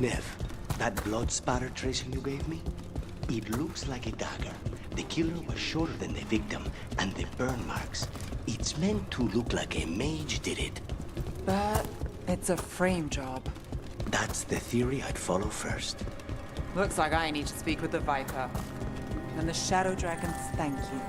Nev, that blood spatter tracing you gave me? It looks like a dagger. The killer was shorter than the victim, and the burn marks. It's meant to look like a mage did it. But it's a frame job. That's the theory I'd follow first. Looks like I need to speak with the Viper. And the Shadow Dragons thank you.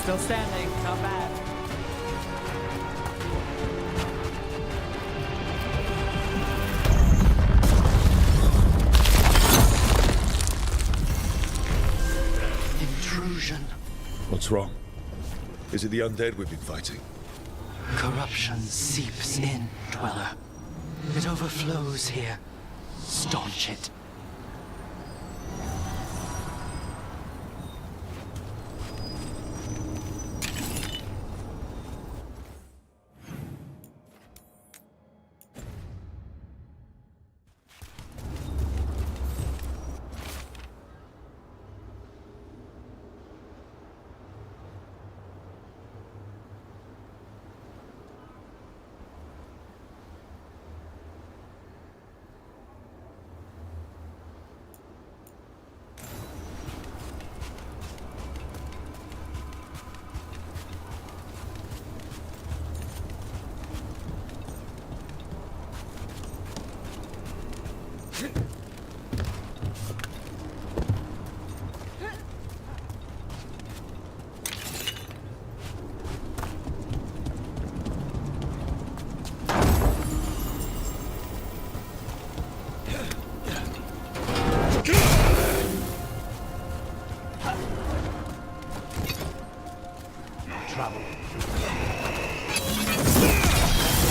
Still standing, not bad. Intrusion. What's wrong? Is it the undead we've been fighting? Corruption seeps in, Dweller. It overflows here. Staunch it.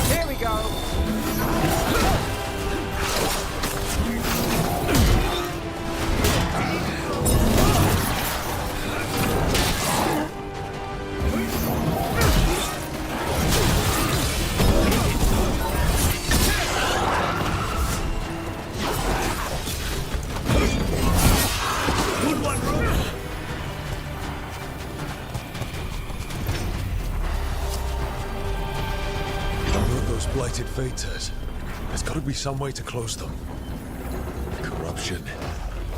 Here we go. Blighted fates. There's got to be some way to close them. Corruption.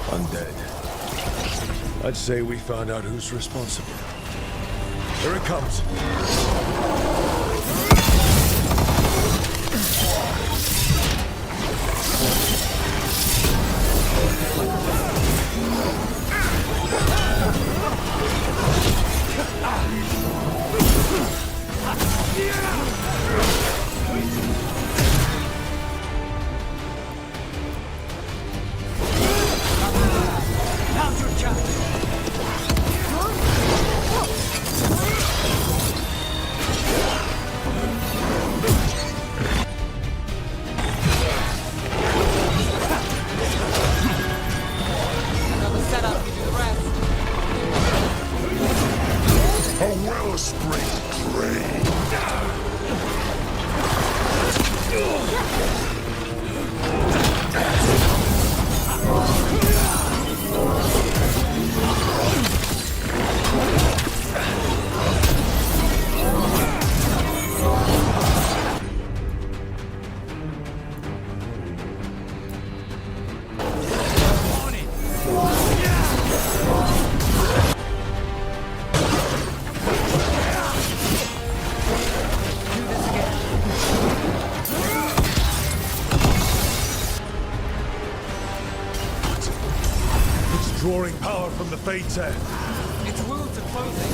Undead. I'd say we found out who's responsible. Here it comes. Drawing power from the Fates air. Its wounds are closing.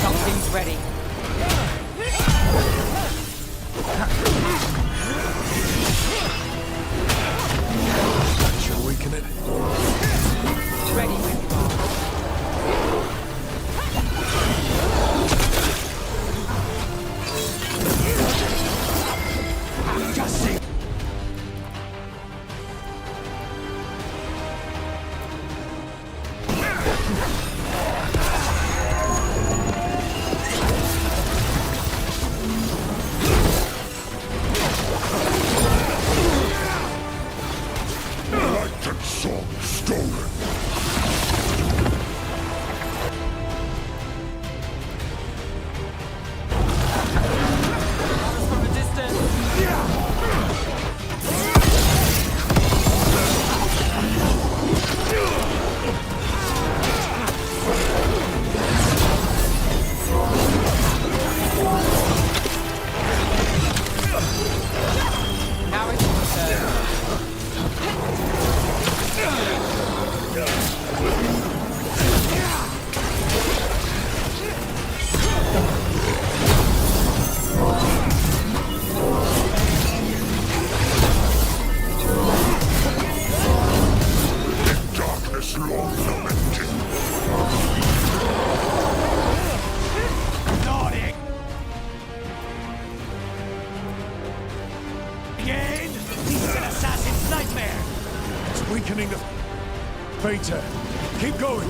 Something's ready. Should weaken it. Ready when you are. Just see. Electric song stolen. From a distance. Now it's your turn. Darkness long lamented. Naughty. Again? He's an assassin's nightmare. It's weakening the Fates air. Keep going.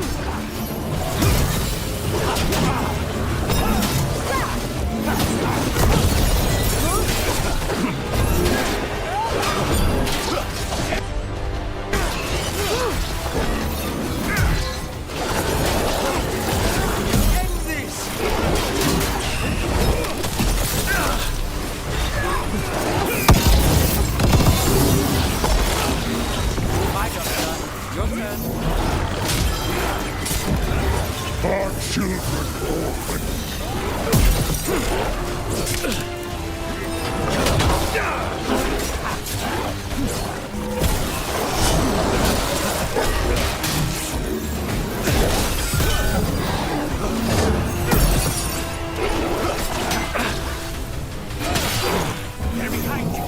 End this. My job's done. Your turn. Our children orphaned. They're behind you.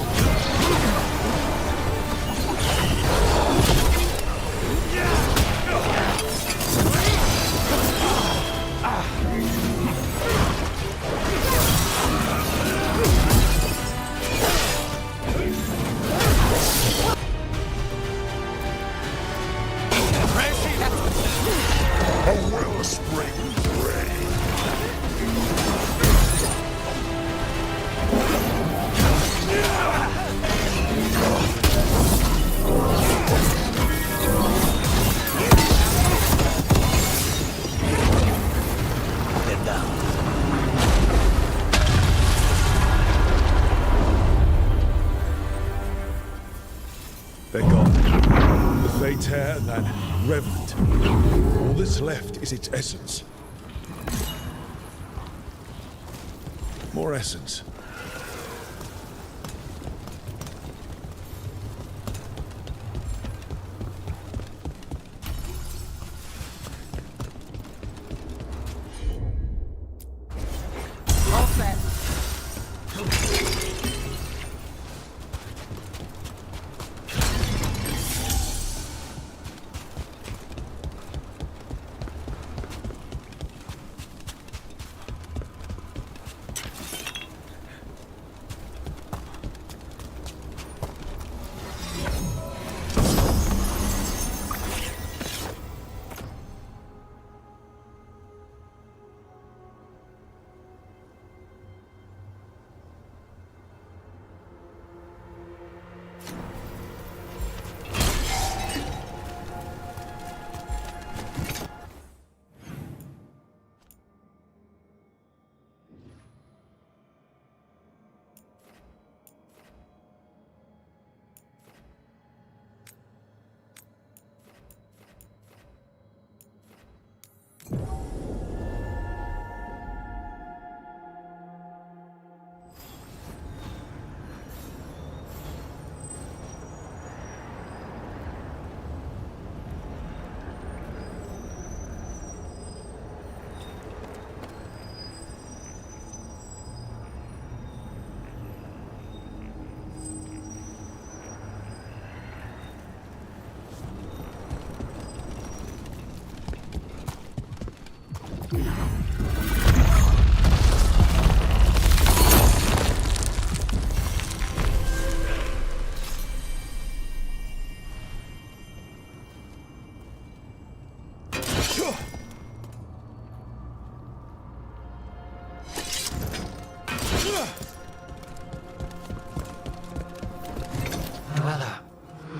A wellspring ray. They're down. They're gone. The Fates hair and that Revenant. All that's left is its essence. More essence. All set.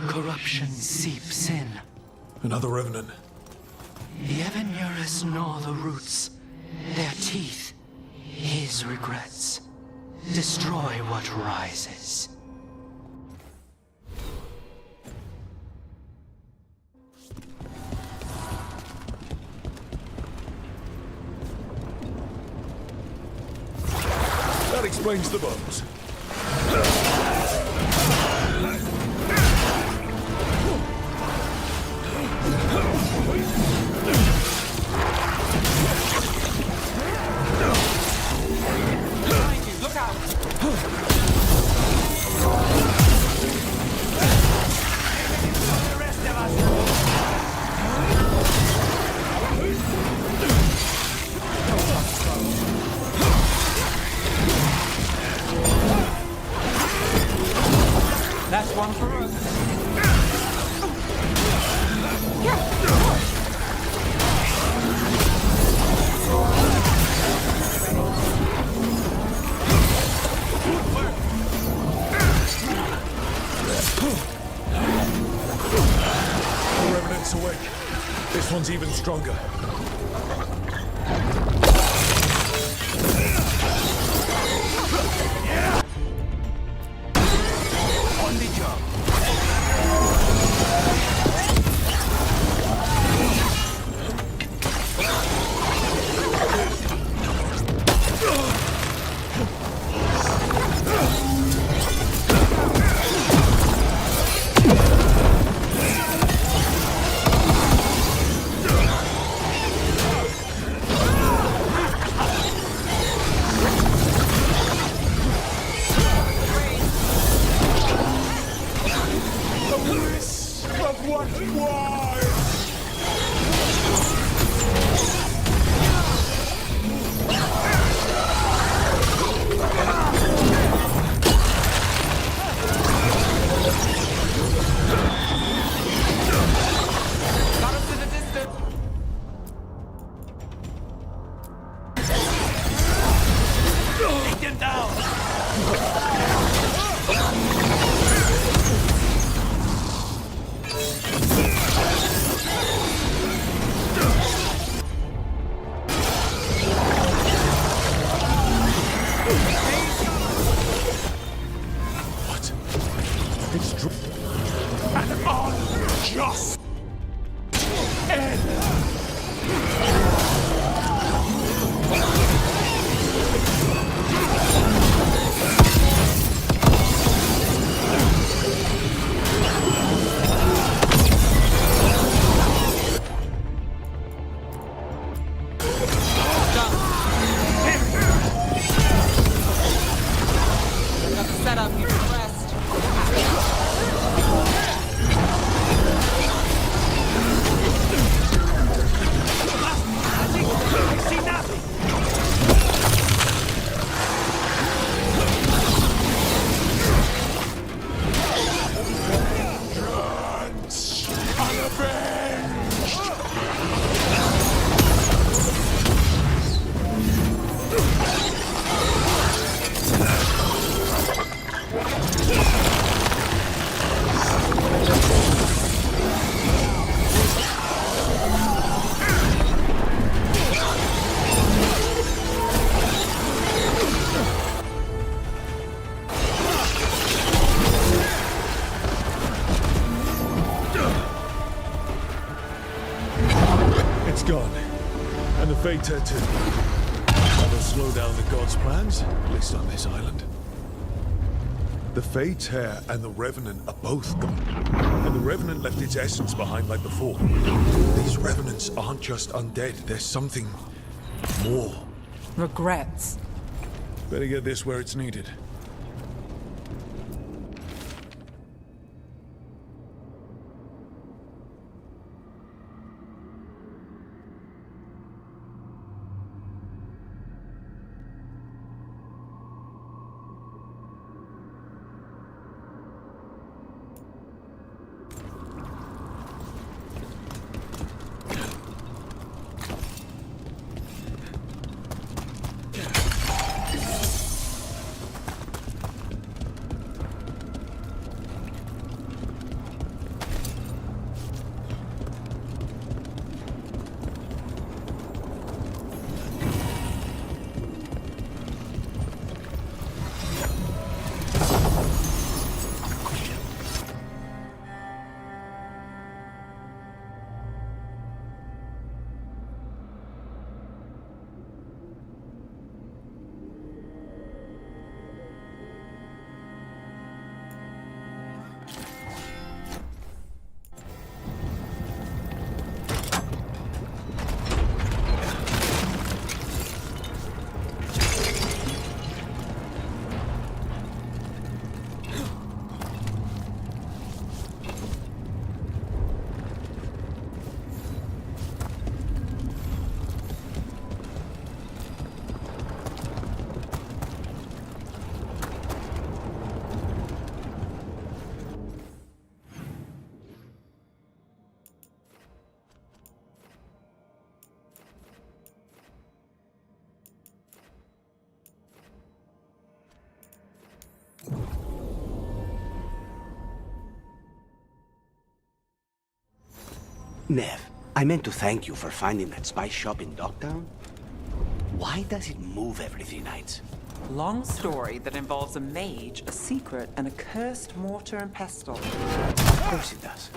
Corruption seeps in. Another revenant. The Avenurus gnaw the roots. Their teeth, his regrets. Destroy what rises. That explains the bones. Look out! That's one for us. The revenant's awake. This one's even stronger. On the job. Got us in the distance. Take them down! What? It's true. And on just Got the setup, you can rest. I see nothing! It's gone. And the Fate Tattoo. That'll slow down the gods' plans, at least on this island. The Fate's hair and the Revenant are both gone. And the Revenant left its essence behind like before. These Revenants aren't just undead, there's something more. Regrets. Better get this where it's needed. Nev, I meant to thank you for finding that spice shop in Dogtown. Why does it move every 3 nights? Long story that involves a mage, a secret, and a cursed mortar and pestle. Of course it does.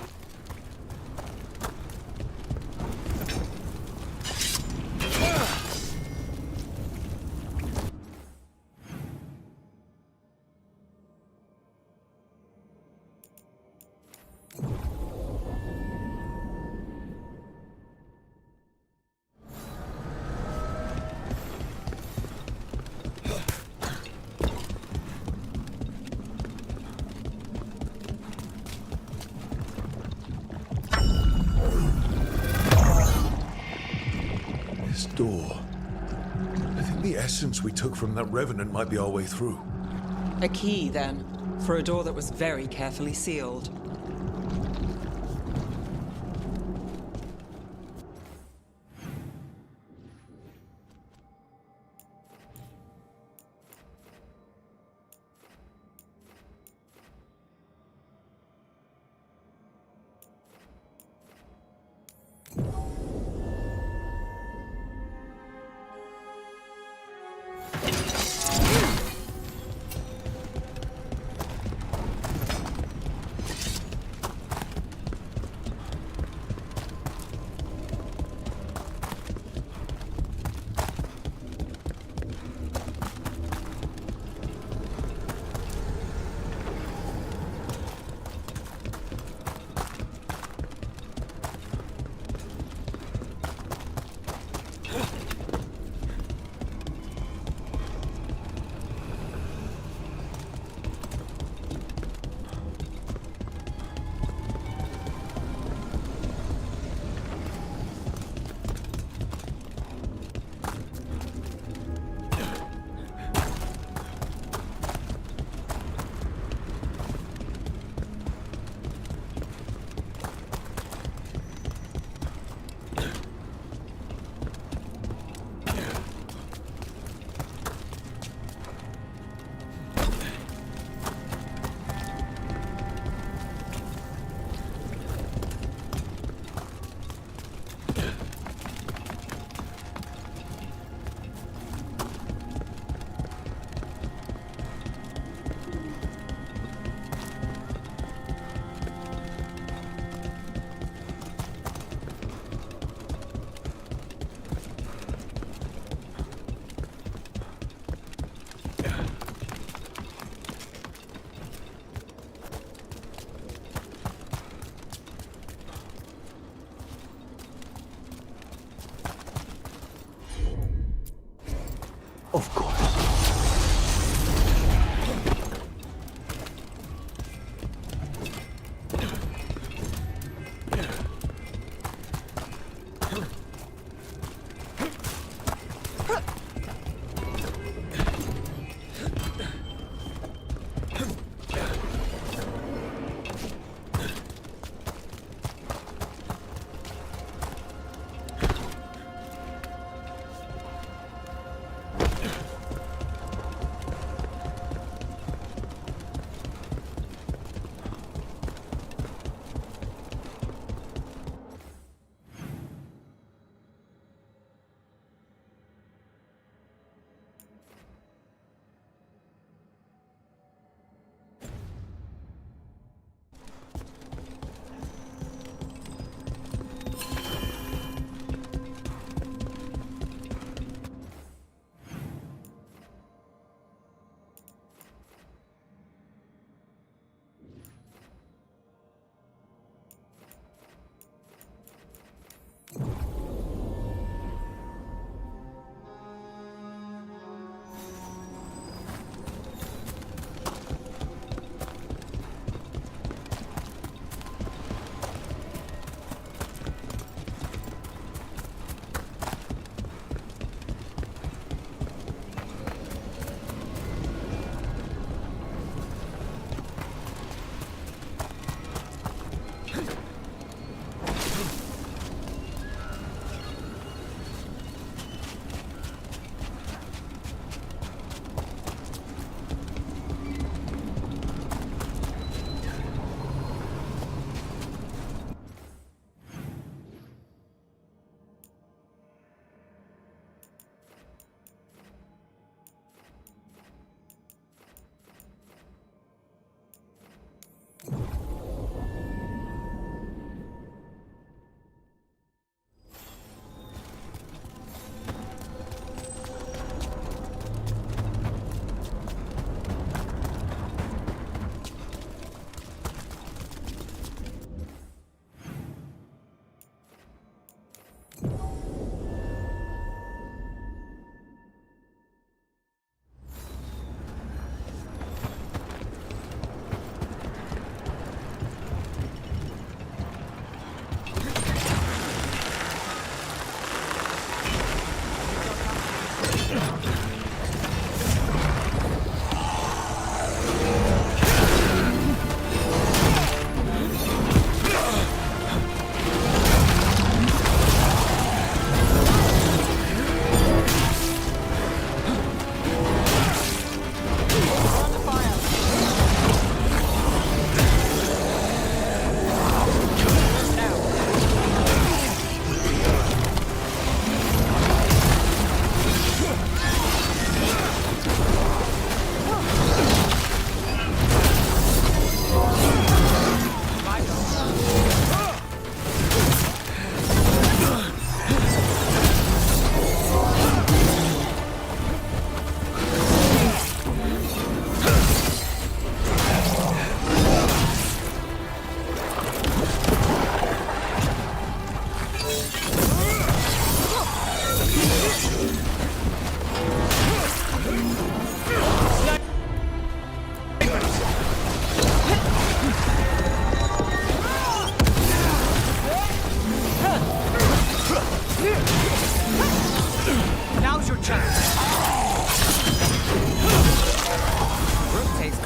Door. I think the essence we took from that revenant might be our way through. A key, then, for a door that was very carefully sealed. Of course.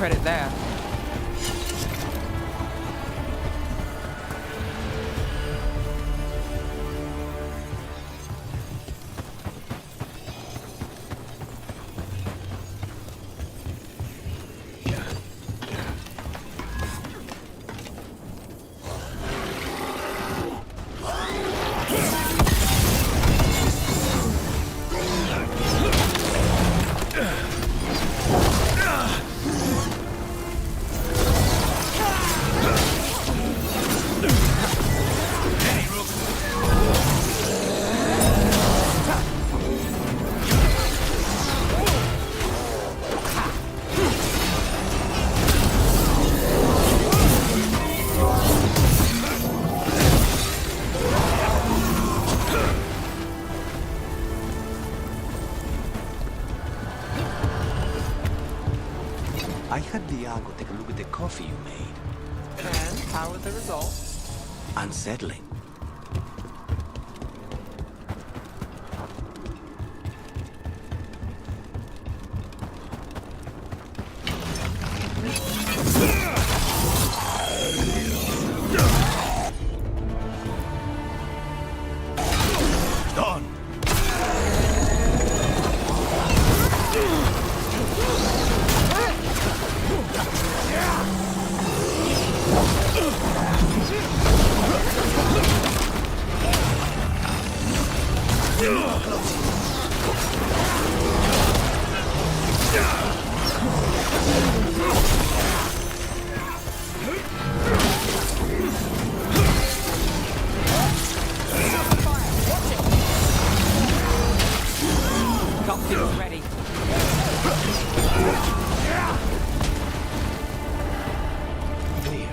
credit there. I had Diago take a look at the coffee you made. And how were the results? Unsettling. Done. Got things ready. Clear.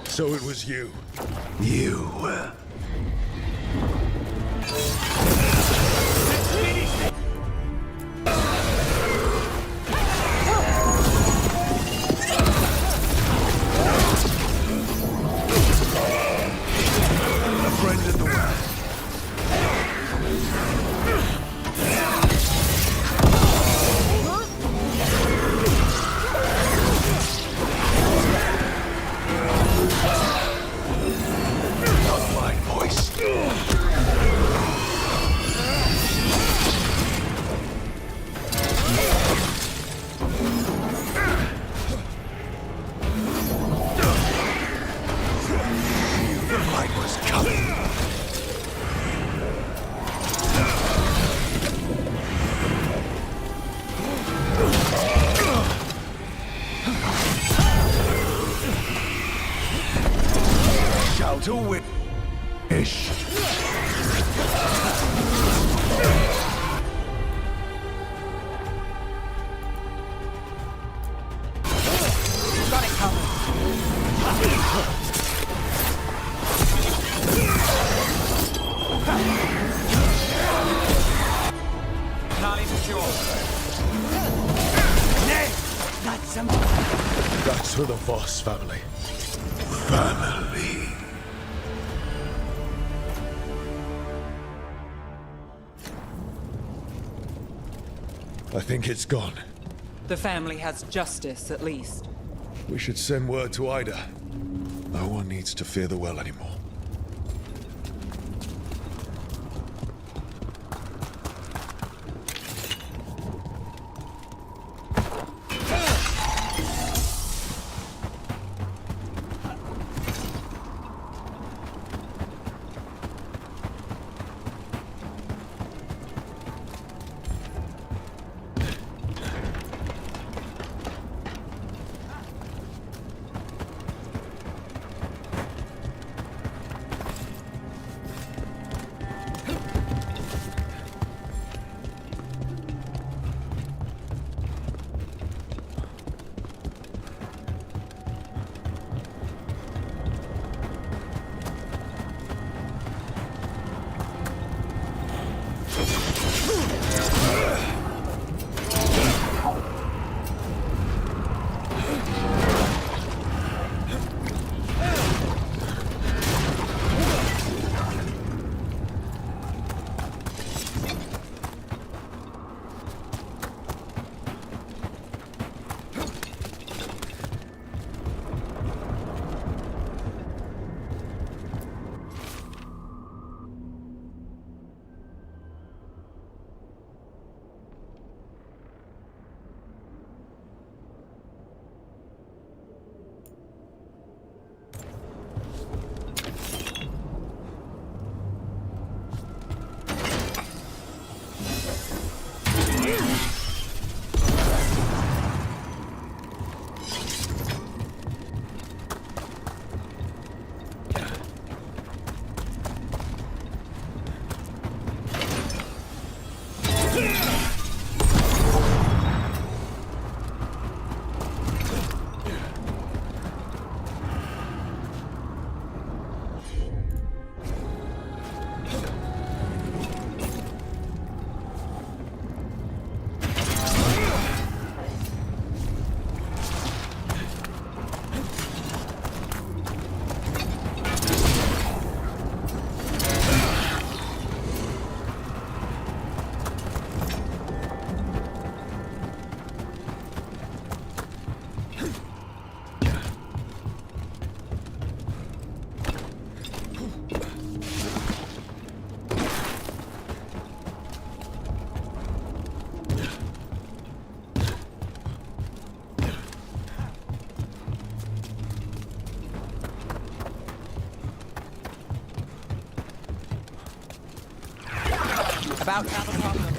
So it was you. You. A friend in the West. Not my voice. The light was coming. Shout to wish. Got it covered. Not even sure. That's some. That's for the Voss family. Family. I think it's gone. The family has justice, at least. We should send word to Ida. No one needs to fear the well anymore. About to have a problem.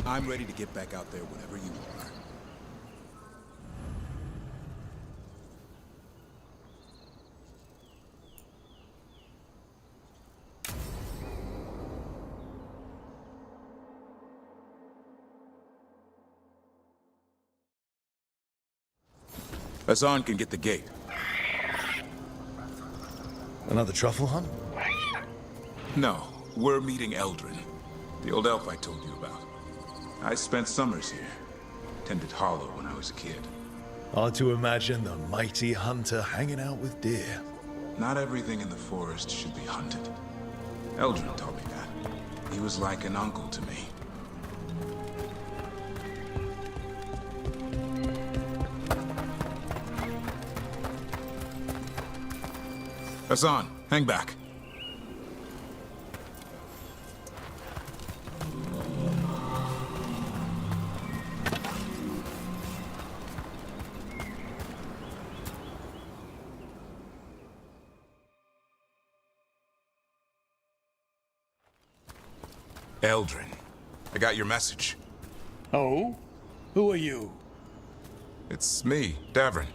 I'm ready to get back out there whenever you are. Hassan can get the gate. Another truffle hunt? No, we're meeting Eldrin, the old elf I told you about. I spent summers here. Tended Hollow when I was a kid. Hard to imagine the mighty hunter hanging out with deer. Not everything in the forest should be hunted. Eldrin told me that. He was like an uncle to me. Hassan, hang back. Eldrin, I got your message. Oh? Who are you? It's me, Davrin.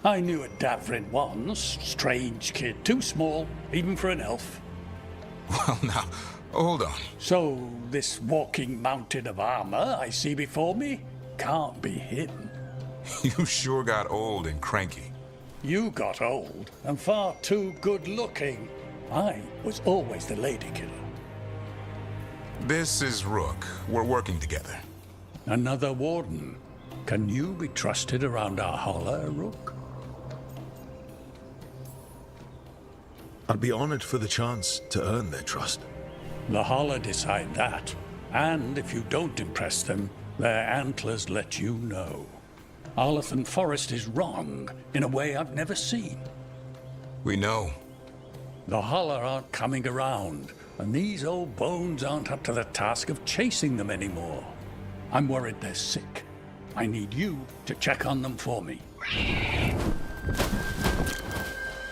I knew a Davrin once. Strange kid. Too small, even for an elf. Well, now, hold on. So, this walking mountain of armor I see before me can't be hidden. You sure got old and cranky. You got old and far too good looking. I was always the lady killer. This is Rook. We're working together. Another warden. Can you be trusted around our holler, Rook? I'd be honored for the chance to earn their trust. The holler decide that. And if you don't impress them, their antlers let you know. Arlathan Forest is wrong in a way I've never seen. We know. The holler aren't coming around, and these old bones aren't up to the task of chasing them anymore. I'm worried they're sick. I need you to check on them for me.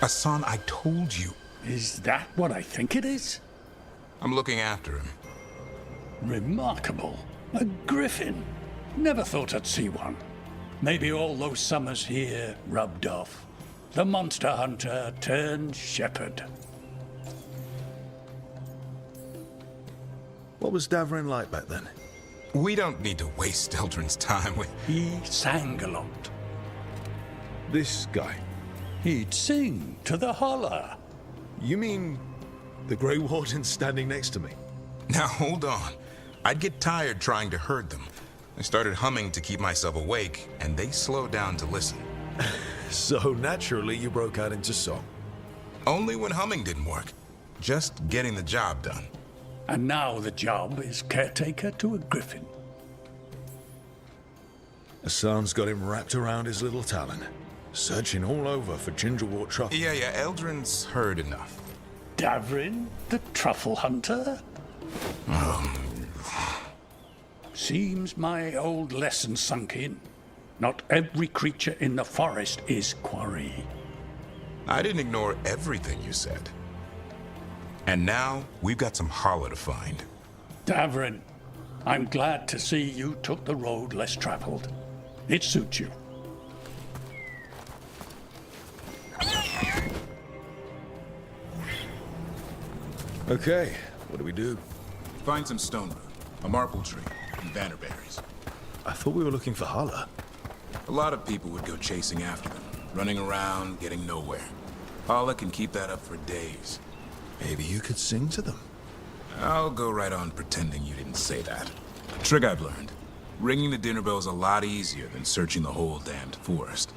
Hassan, I told you. Is that what I think it is? I'm looking after him. Remarkable. A griffin. Never thought I'd see one. Maybe all those summers here rubbed off. The monster hunter turned shepherd. What was Davrin like back then? We don't need to waste Eldrin's time with... He sang a lot. This guy. He'd sing to the holler. You mean the Grey Warden standing next to me? Now, hold on. I'd get tired trying to herd them. I started humming to keep myself awake, and they slowed down to listen. So naturally you broke out into song. Only when humming didn't work. Just getting the job done. And now the job is caretaker to a griffin. Hassan's got him wrapped around his little talon, searching all over for gingerwort truffle. Yeah, Eldrin's heard enough. Davrin, the truffle hunter? Seems my old lesson sunk in. Not every creature in the forest is quarry. I didn't ignore everything you said. And now, we've got some holler to find. Davrin, I'm glad to see you took the road less traveled. It suits you. Okay, what do we do? Find some stone root, a marble tree, and bannerberries. I thought we were looking for Hala. A lot of people would go chasing after them, running around, getting nowhere. Holla can keep that up for days. Maybe you could sing to them. I'll go right on pretending you didn't say that. Trick I've learned. Ringing the dinner bell's a lot easier than searching the whole damned forest.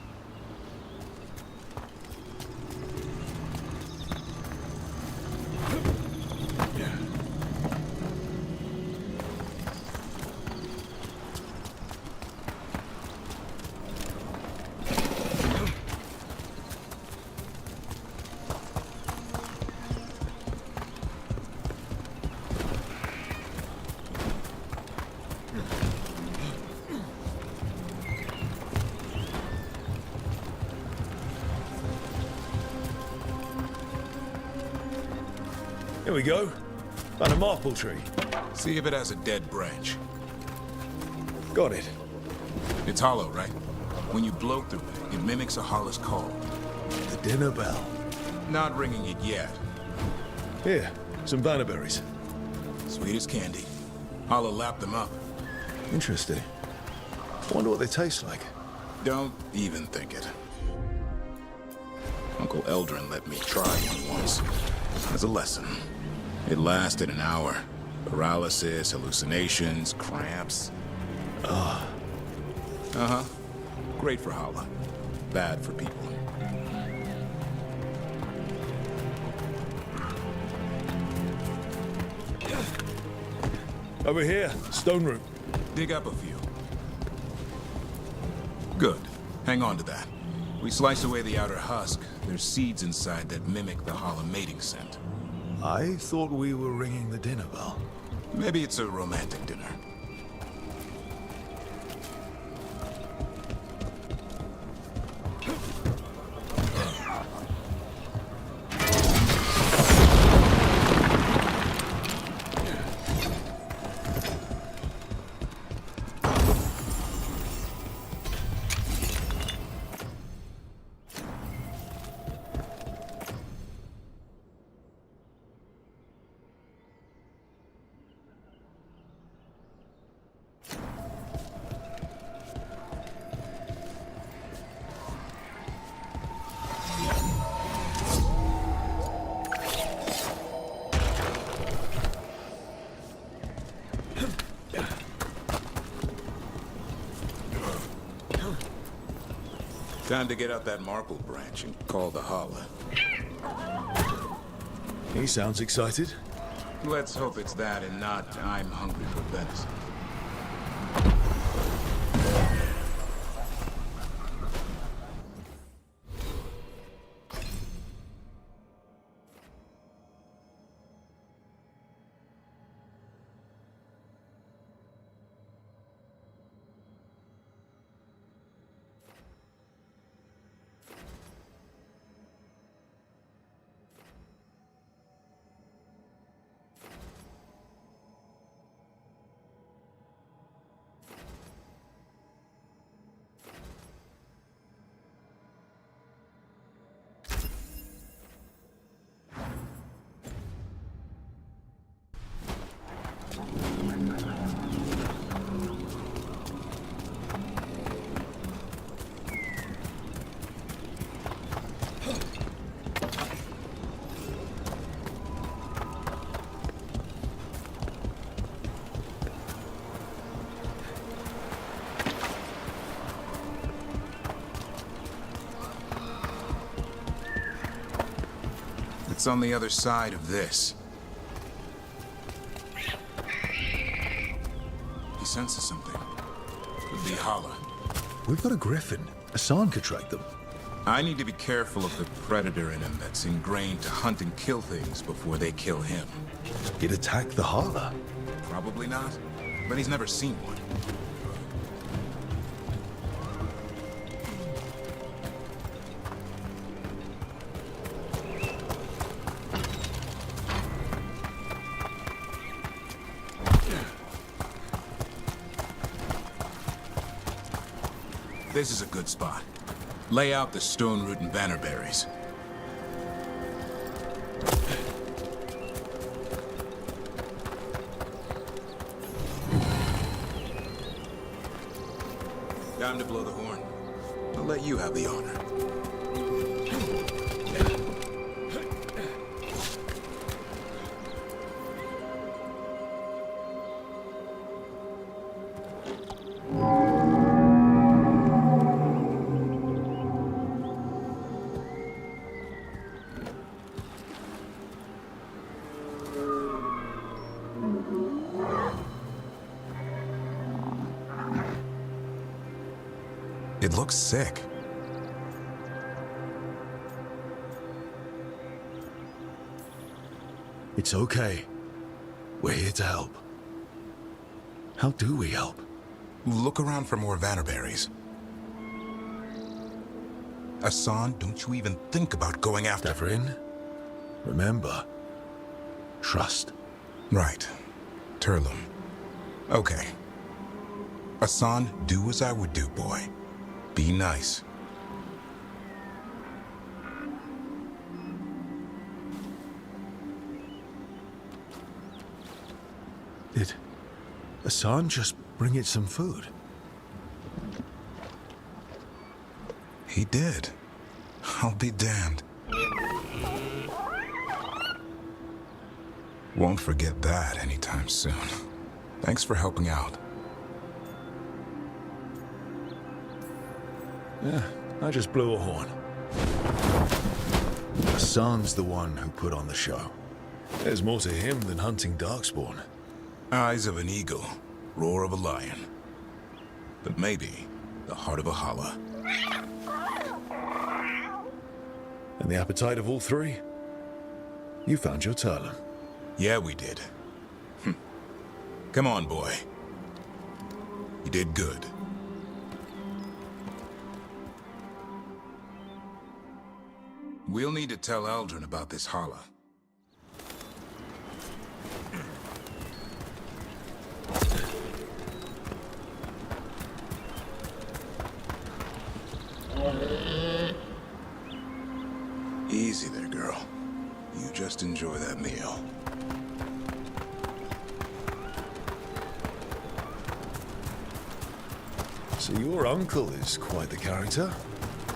Here we go. And a maple tree. See if it has a dead branch. Got it. It's hollow, right? When you blow through it, it mimics a hollow's call. The dinner bell. Not ringing it yet. Here, some bannerberries. Sweet as candy. Hollow lapped them up. Interesting. Wonder what they taste like. Don't even think it. Uncle Eldrin let me try one once. As a lesson. It lasted an hour. Paralysis, hallucinations, cramps. Uh-huh. Great for Hala. Bad for people. Over here, stone root. Dig up a few. Good. Hang on to that. We slice away the outer husk. There's seeds inside that mimic the Hala mating scent. I thought we were ringing the dinner bell. Maybe it's a romantic dinner. Time to get out that marble branch and call the Hala. He sounds excited. Let's hope it's that and not I'm hungry for venison. It's on the other side of this. He senses something. Could be Hala. We've got a griffin. Hassan could track them. I need to be careful of the predator in him that's ingrained to hunt and kill things before they kill him. He'd attack the Hala. Probably not, but he's never seen one. This is a good spot. Lay out the stone root and bannerberries. Time to blow the horn. I'll let you have the honor. It looks sick. It's okay. We're here to help. How do we help? Look around for more vannerberries. Hassan, don't you even think about going after... Devrin, remember, trust. Right. Turlum. Okay. Hassan, do as I would do, boy. Be nice. Did Hassan just bring it some food? He did. I'll be damned. Won't forget that anytime soon. Thanks for helping out. Yeah, I just blew a horn. Hassan's the one who put on the show. There's more to him than hunting darkspawn. Eyes of an eagle, roar of a lion. But maybe the heart of a holla. And the appetite of all three? You found your Turlum. Yeah, we did. Come on, boy. You did good. We'll need to tell Aldrin about this holla. Easy there, girl. You just enjoy that meal. So your uncle is quite the character.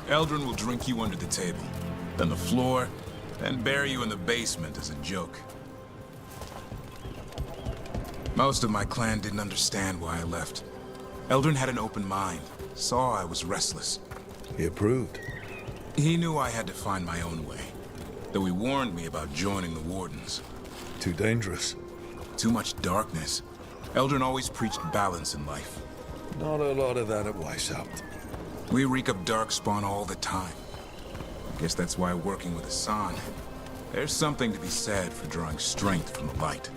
Eldrin will drink you under the table, then the floor, then bury you in the basement as a joke. Most of my clan didn't understand why I left. Eldrin had an open mind, saw I was restless. He approved. He knew I had to find my own way, though he warned me about joining the Wardens. Too dangerous. Too much darkness. Eldrin always preached balance in life. Not a lot of that at Weishaupt. We reek of darkspawn all the time. I guess that's why working with Hassan, there's something to be said for drawing strength from the light.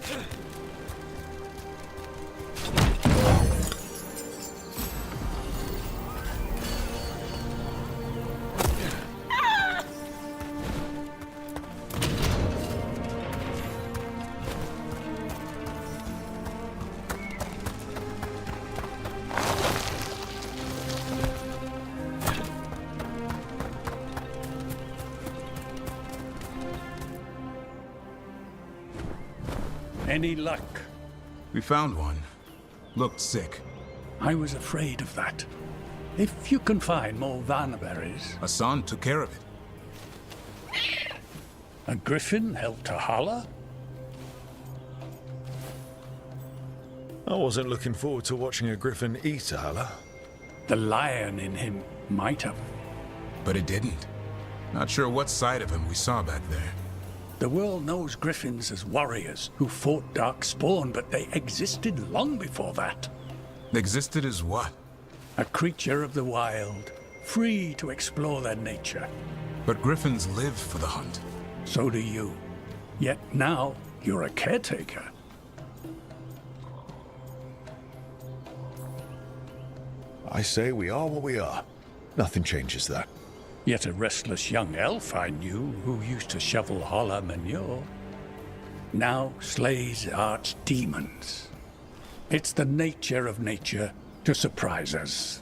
Any luck? We found one. Looked sick. I was afraid of that. If you can find more vanberries. Hassan took care of it. A griffin helped to holler? I wasn't looking forward to watching a griffin eat a Hala. The lion in him might have. But it didn't. Not sure what side of him we saw back there. The world knows griffins as warriors who fought darkspawn, but they existed long before that. Existed as what? A creature of the wild, free to explore their nature. But griffins live for the hunt. So do you. Yet now, you're a caretaker. I say we are what we are. Nothing changes that. Yet a restless young elf I knew who used to shovel holler manure. Now slays archdemons. It's the nature of nature to surprise us.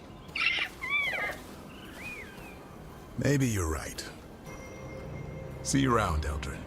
Maybe you're right. See you around, Eldrin.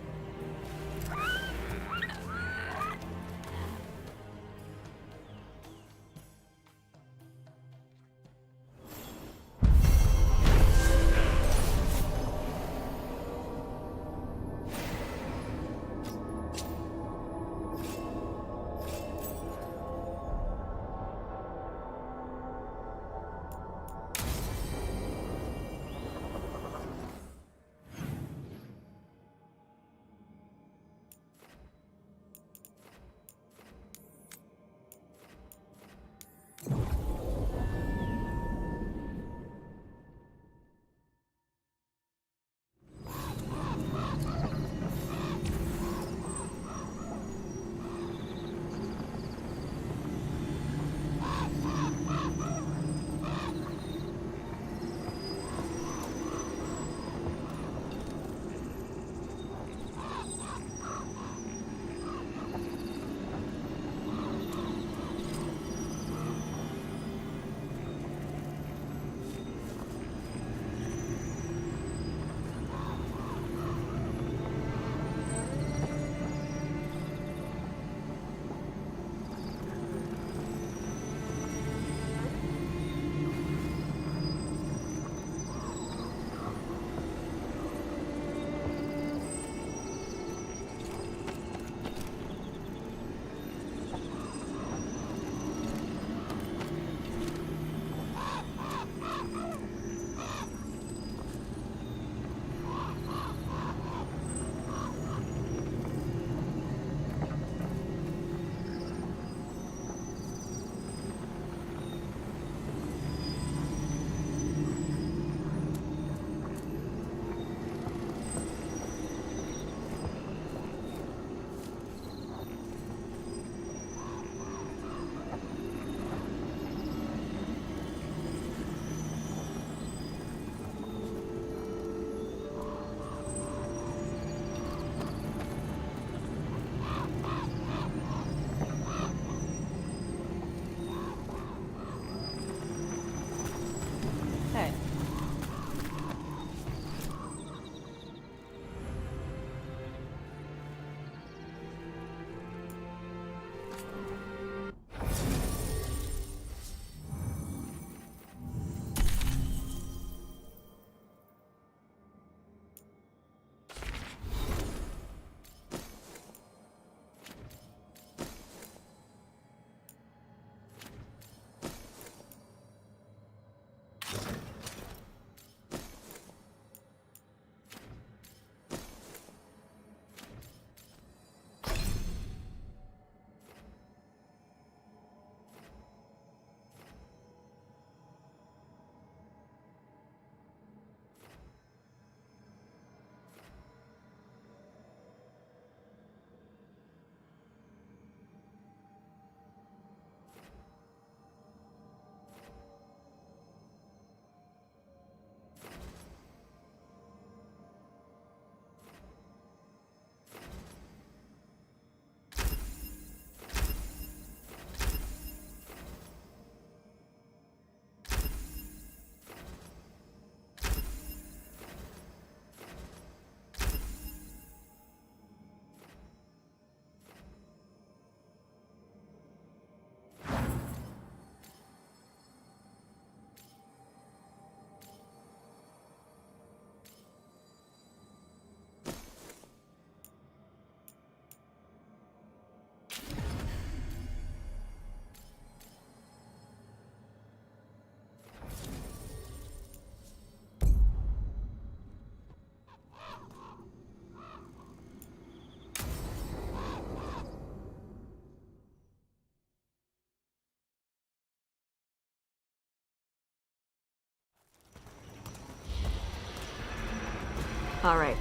All right.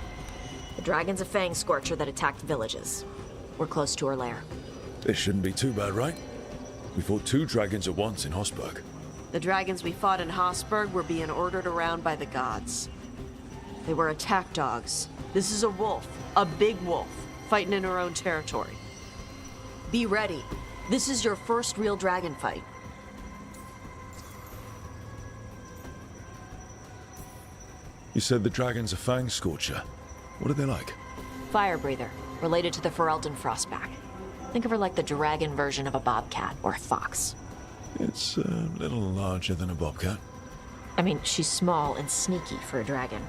The dragon's a fang scorcher that attacked villages. We're close to her lair. This shouldn't be too bad, right? We fought 2 dragons at once in Hosberg. The dragons we fought in Hosberg were being ordered around by the gods. They were attack dogs. This is a wolf, a big wolf, fighting in her own territory. Be ready. This is your first real dragon fight. You said the dragon's a fang scorcher. What are they like? Fire breather, related to the Ferelden frostback. Think of her like the dragon version of a bobcat or a fox. It's a little larger than a bobcat. I mean, she's small and sneaky for a dragon.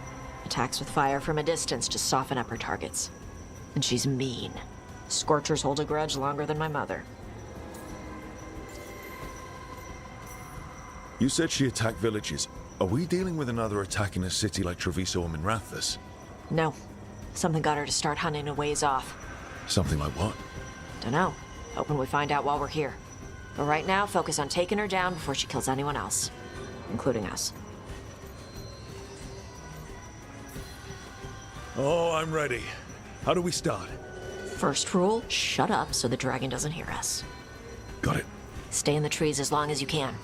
Attacks with fire from a distance to soften up her targets. And she's mean. Scorchers hold a grudge longer than my mother. You said she attacked villages. Are we dealing with another attack in a city like Treviso or Minrathous? No. Something got her to start hunting a ways off. Something like what? Dunno. Hoping we find out while we're here. But right now, focus on taking her down before she kills anyone else. Including us. Oh, I'm ready. How do we start? First rule, shut up so the dragon doesn't hear us. Got it. Stay in the trees as long as you can.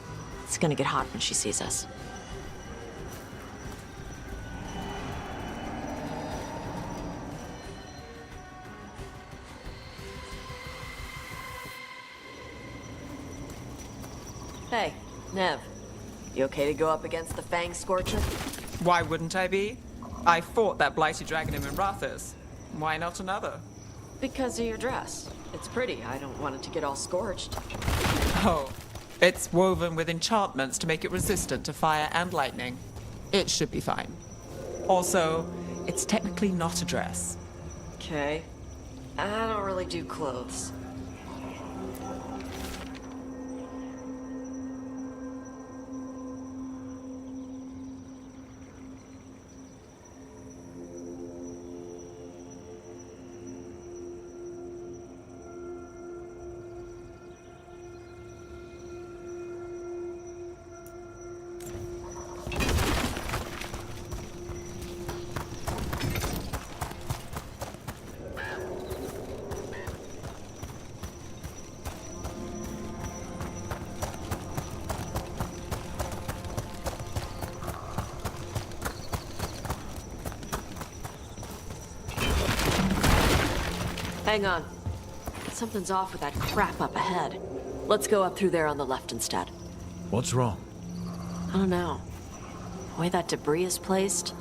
It's gonna get hot when she sees us. Hey, Nev. You okay to go up against the Fang Scorcher? Why wouldn't I be? I fought that blighted dragon in Minrathous. Why not another? Because of your dress. It's pretty. I don't want it to get all scorched. Oh, it's woven with enchantments to make it resistant to fire and lightning. It should be fine. Also, it's technically not a dress. Okay. I don't really do clothes. Hang on. Something's off with that crap up ahead. Let's go up through there on the left instead. What's wrong? I don't know. The way that debris is placed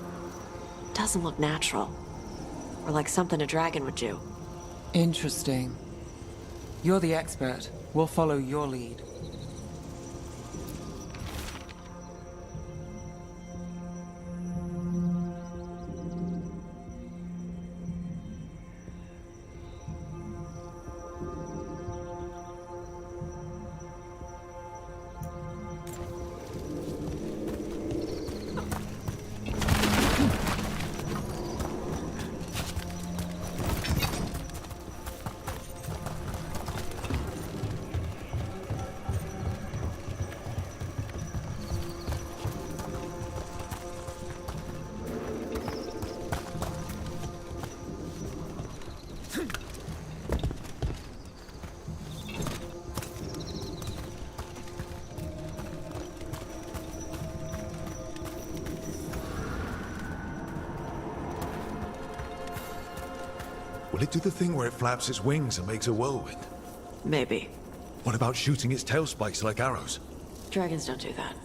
doesn't look natural. Or like something a dragon would do. Interesting. You're the expert. We'll follow your lead. Will it do the thing where it flaps its wings and makes a whirlwind? Maybe. What about shooting its tail spikes like arrows? Dragons don't do that.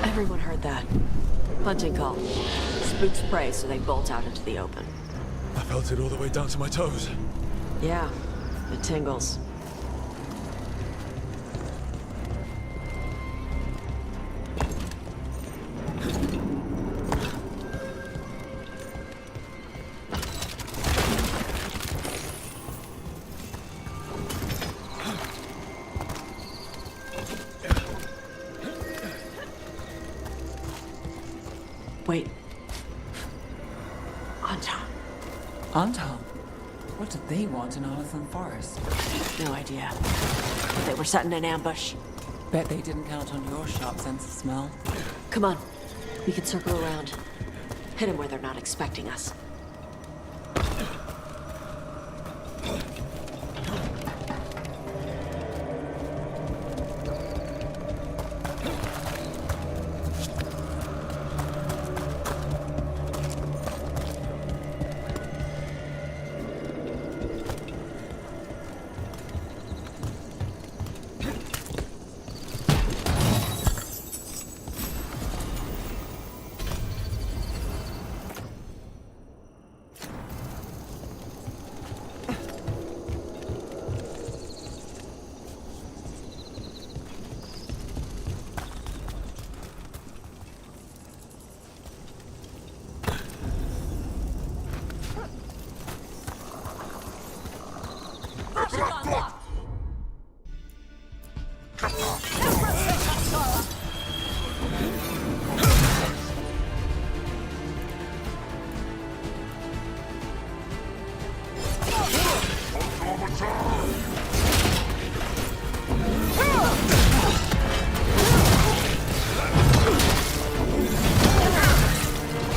Everyone heard that. Hunting call. Spooks prey, so they bolt out into the open. I felt it all the way down to my toes. Yeah, it tingles. Wait. On top. Anton, what did they want in Oliphant Forest? No idea. They were setting an ambush. Bet they didn't count on your sharp sense of smell. Come on. We can circle around. Hit them where they're not expecting us.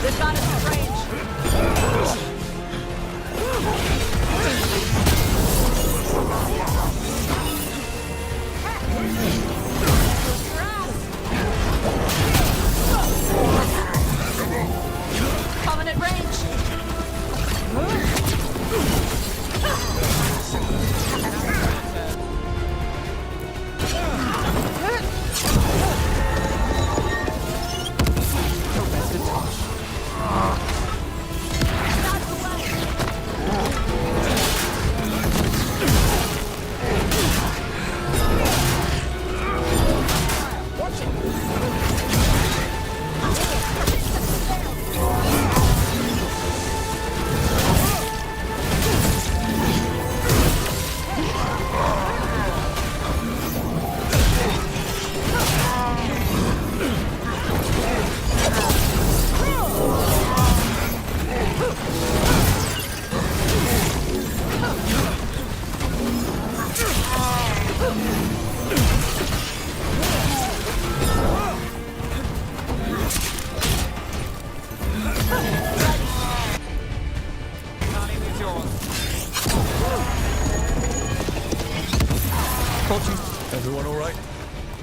They've got us in range. Coming at range. Everyone all right?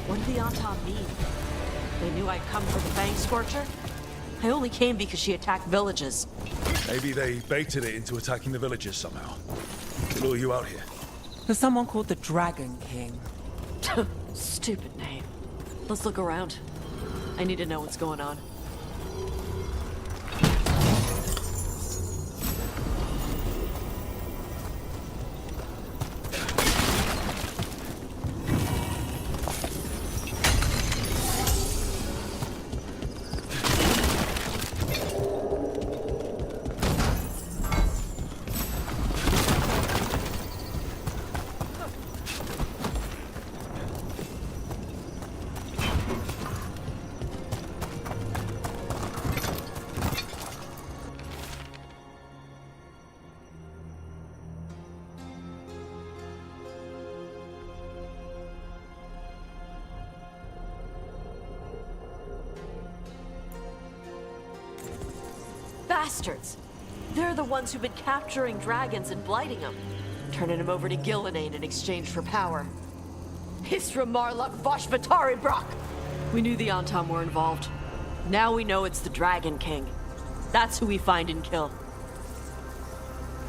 What did the Anton mean? They knew I'd come for the Fang Scorcher? I only came because she attacked villages. Maybe they baited it into attacking the villagers somehow. To lure you out here. There's someone called the Dragon King. Stupid name. Let's look around. I need to know what's going on. bastards. They're the ones who've been capturing dragons and blighting them, turning them over to Gillenane in exchange for power. Hisra Marluk Voshvatari Brock! We knew the Antam were involved. Now we know it's the Dragon King. That's who we find and kill.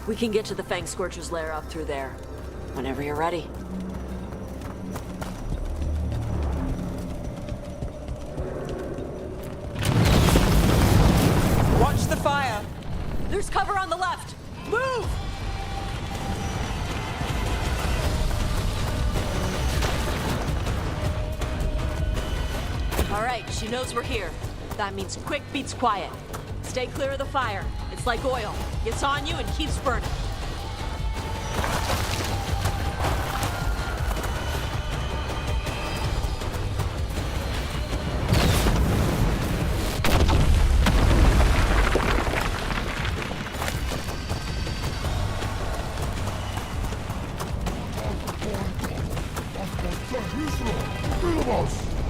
We can get to the Fang Scorcher's lair up through there. Whenever you're ready. Watch the fire! There's cover on the left! Move! All right, she knows we're here. That means quick beats quiet. Stay clear of the fire. It's like oil. Gets on you and keeps burning.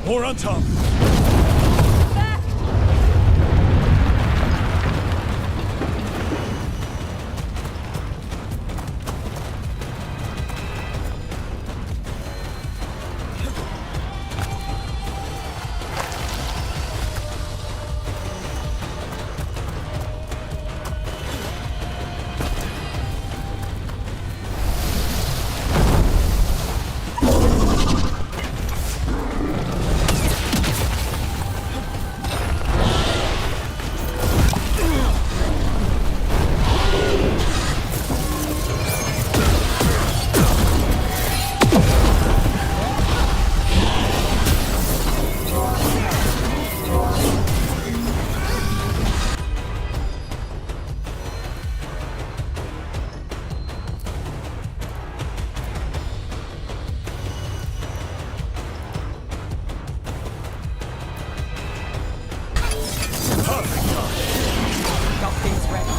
More on top! Back! Got things ready.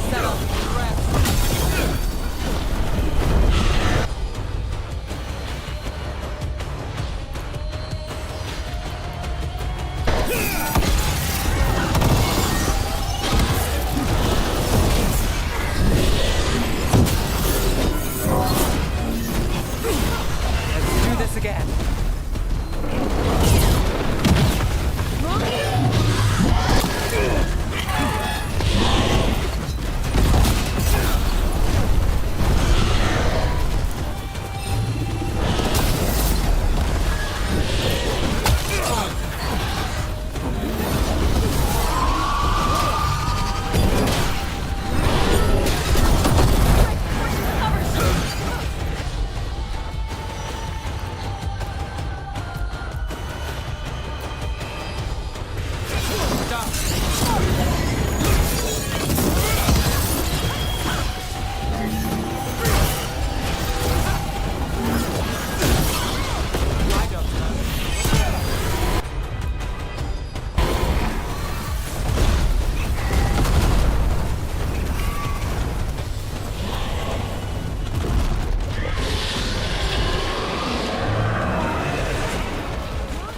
Settle. Rest. Let's do this again.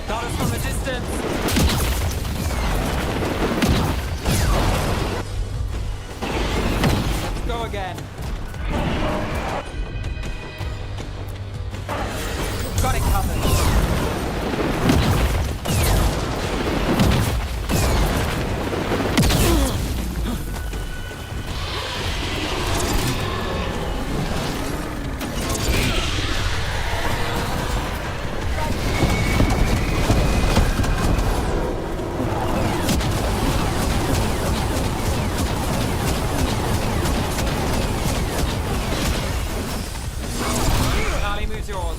Got us from a distance. Let's go again. Got it covered. Ali moves yours.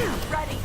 Ready.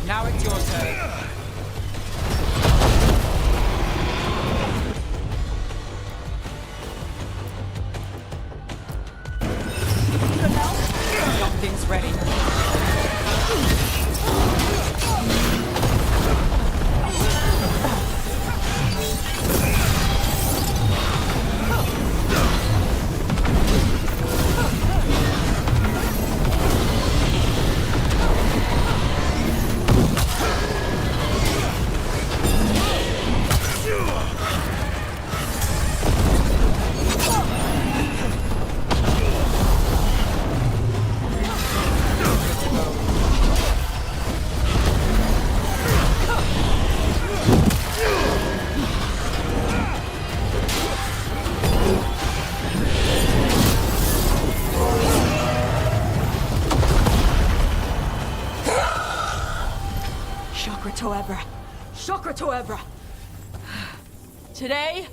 Now it's your Chakra Toebra. Chakra Toebra. Today,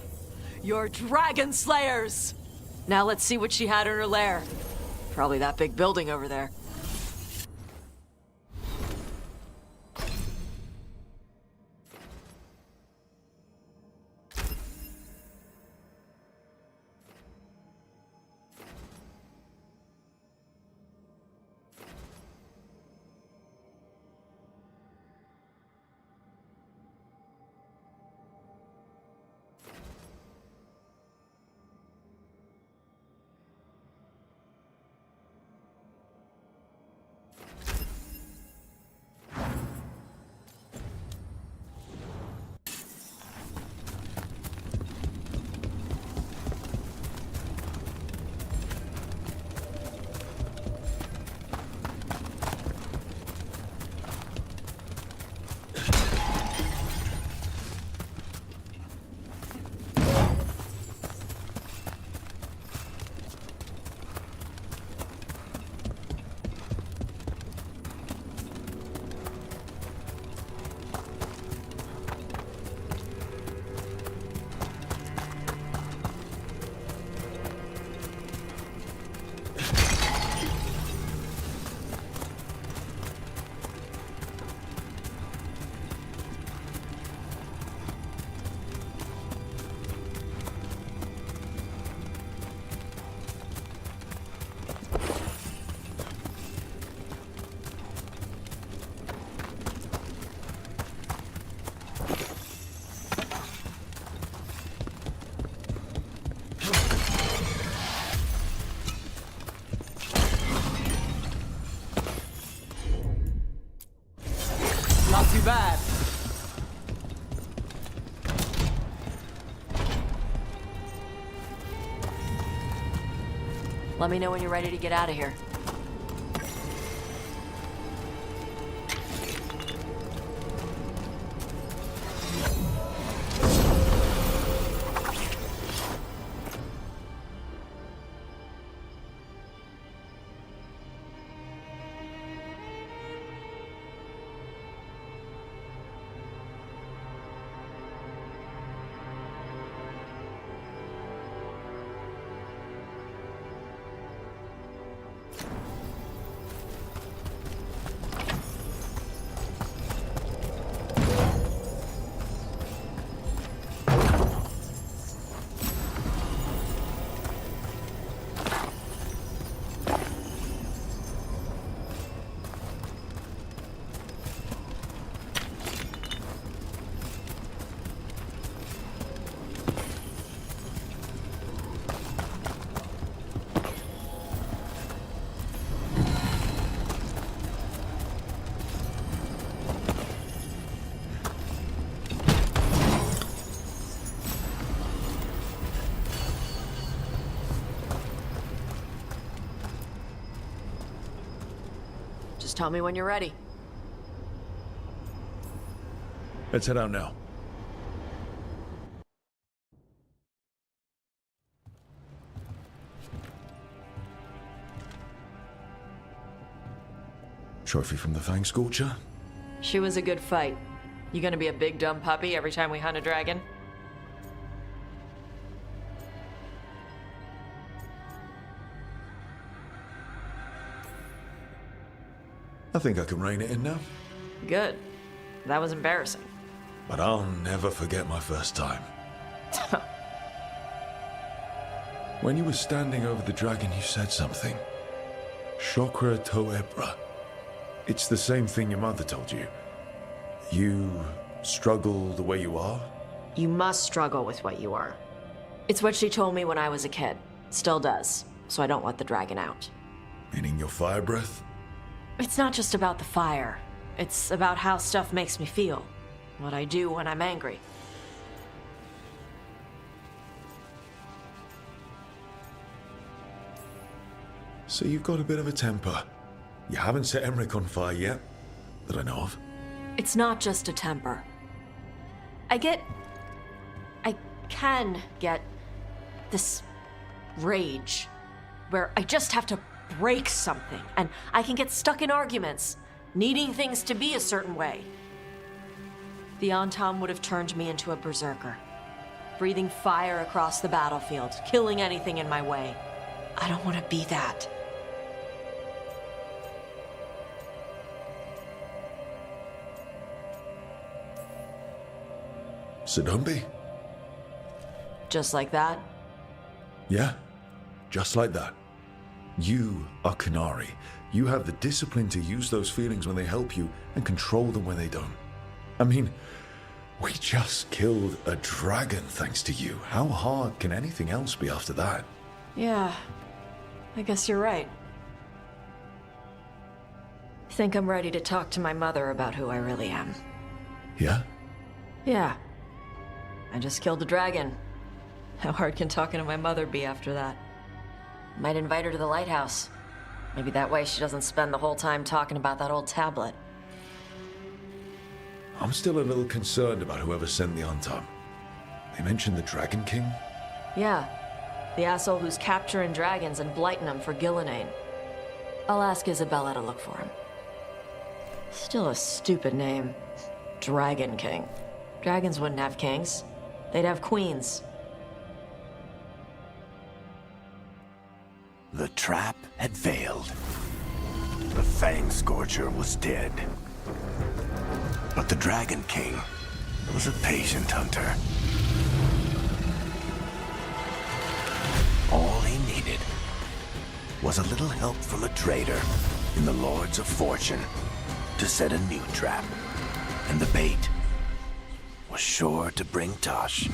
you're Dragon Slayers. Now let's see what she had in her lair. Probably that big building over there. Not too bad. Let me know when you're ready to get out of here. Just tell me when you're ready. Let's head out now. Trophy from the Fang Scorcher? She was a good fight. You gonna be a big dumb puppy every time we hunt a dragon? I think I can rein it in now. Good. That was embarrassing. But I'll never forget my first time. When you were standing over the dragon, you said something. Chakra Toebra. It's the same thing your mother told you. You struggle the way you are? You must struggle with what you are. It's what she told me when I was a kid. Still does. So I don't let the dragon out. Meaning your fire breath? It's not just about the fire. It's about how stuff makes me feel. What I do when I'm angry. So you've got a bit of a temper. You haven't set Emmerich on fire yet, that I know of. It's not just a temper. I can get this rage where I just have to break something, and I can get stuck in arguments, needing things to be a certain way. the Antam would have turned me into a berserker. Breathing fire across the battlefield, killing anything in my way. I don't want to be that. Sidumbi? Just like that? Yeah, just like that. You are Kanari. You have the discipline to use those feelings when they help you and control them when they don't. I mean, we just killed a dragon thanks to you. How hard can anything else be after that? Yeah, I guess you're right. Think I'm ready to talk to my mother about who I really am. Yeah? Yeah. I just killed a dragon. How hard can talking to my mother be after that? Might invite her to the lighthouse. Maybe that way she doesn't spend the whole time talking about that old tablet. I'm still a little concerned about whoever sent the Antam. They mentioned the Dragon King? Yeah. The asshole who's capturing dragons and blighting them for Gillenane. I'll ask Isabella to look for him. Still a stupid name. Dragon King. Dragons wouldn't have kings. They'd have queens. The trap had failed. The Fang Scorcher was dead. But the Dragon King was a patient hunter. All he needed was a little help from a trader in the Lords of Fortune to set a new trap. And the bait was sure to bring Tosh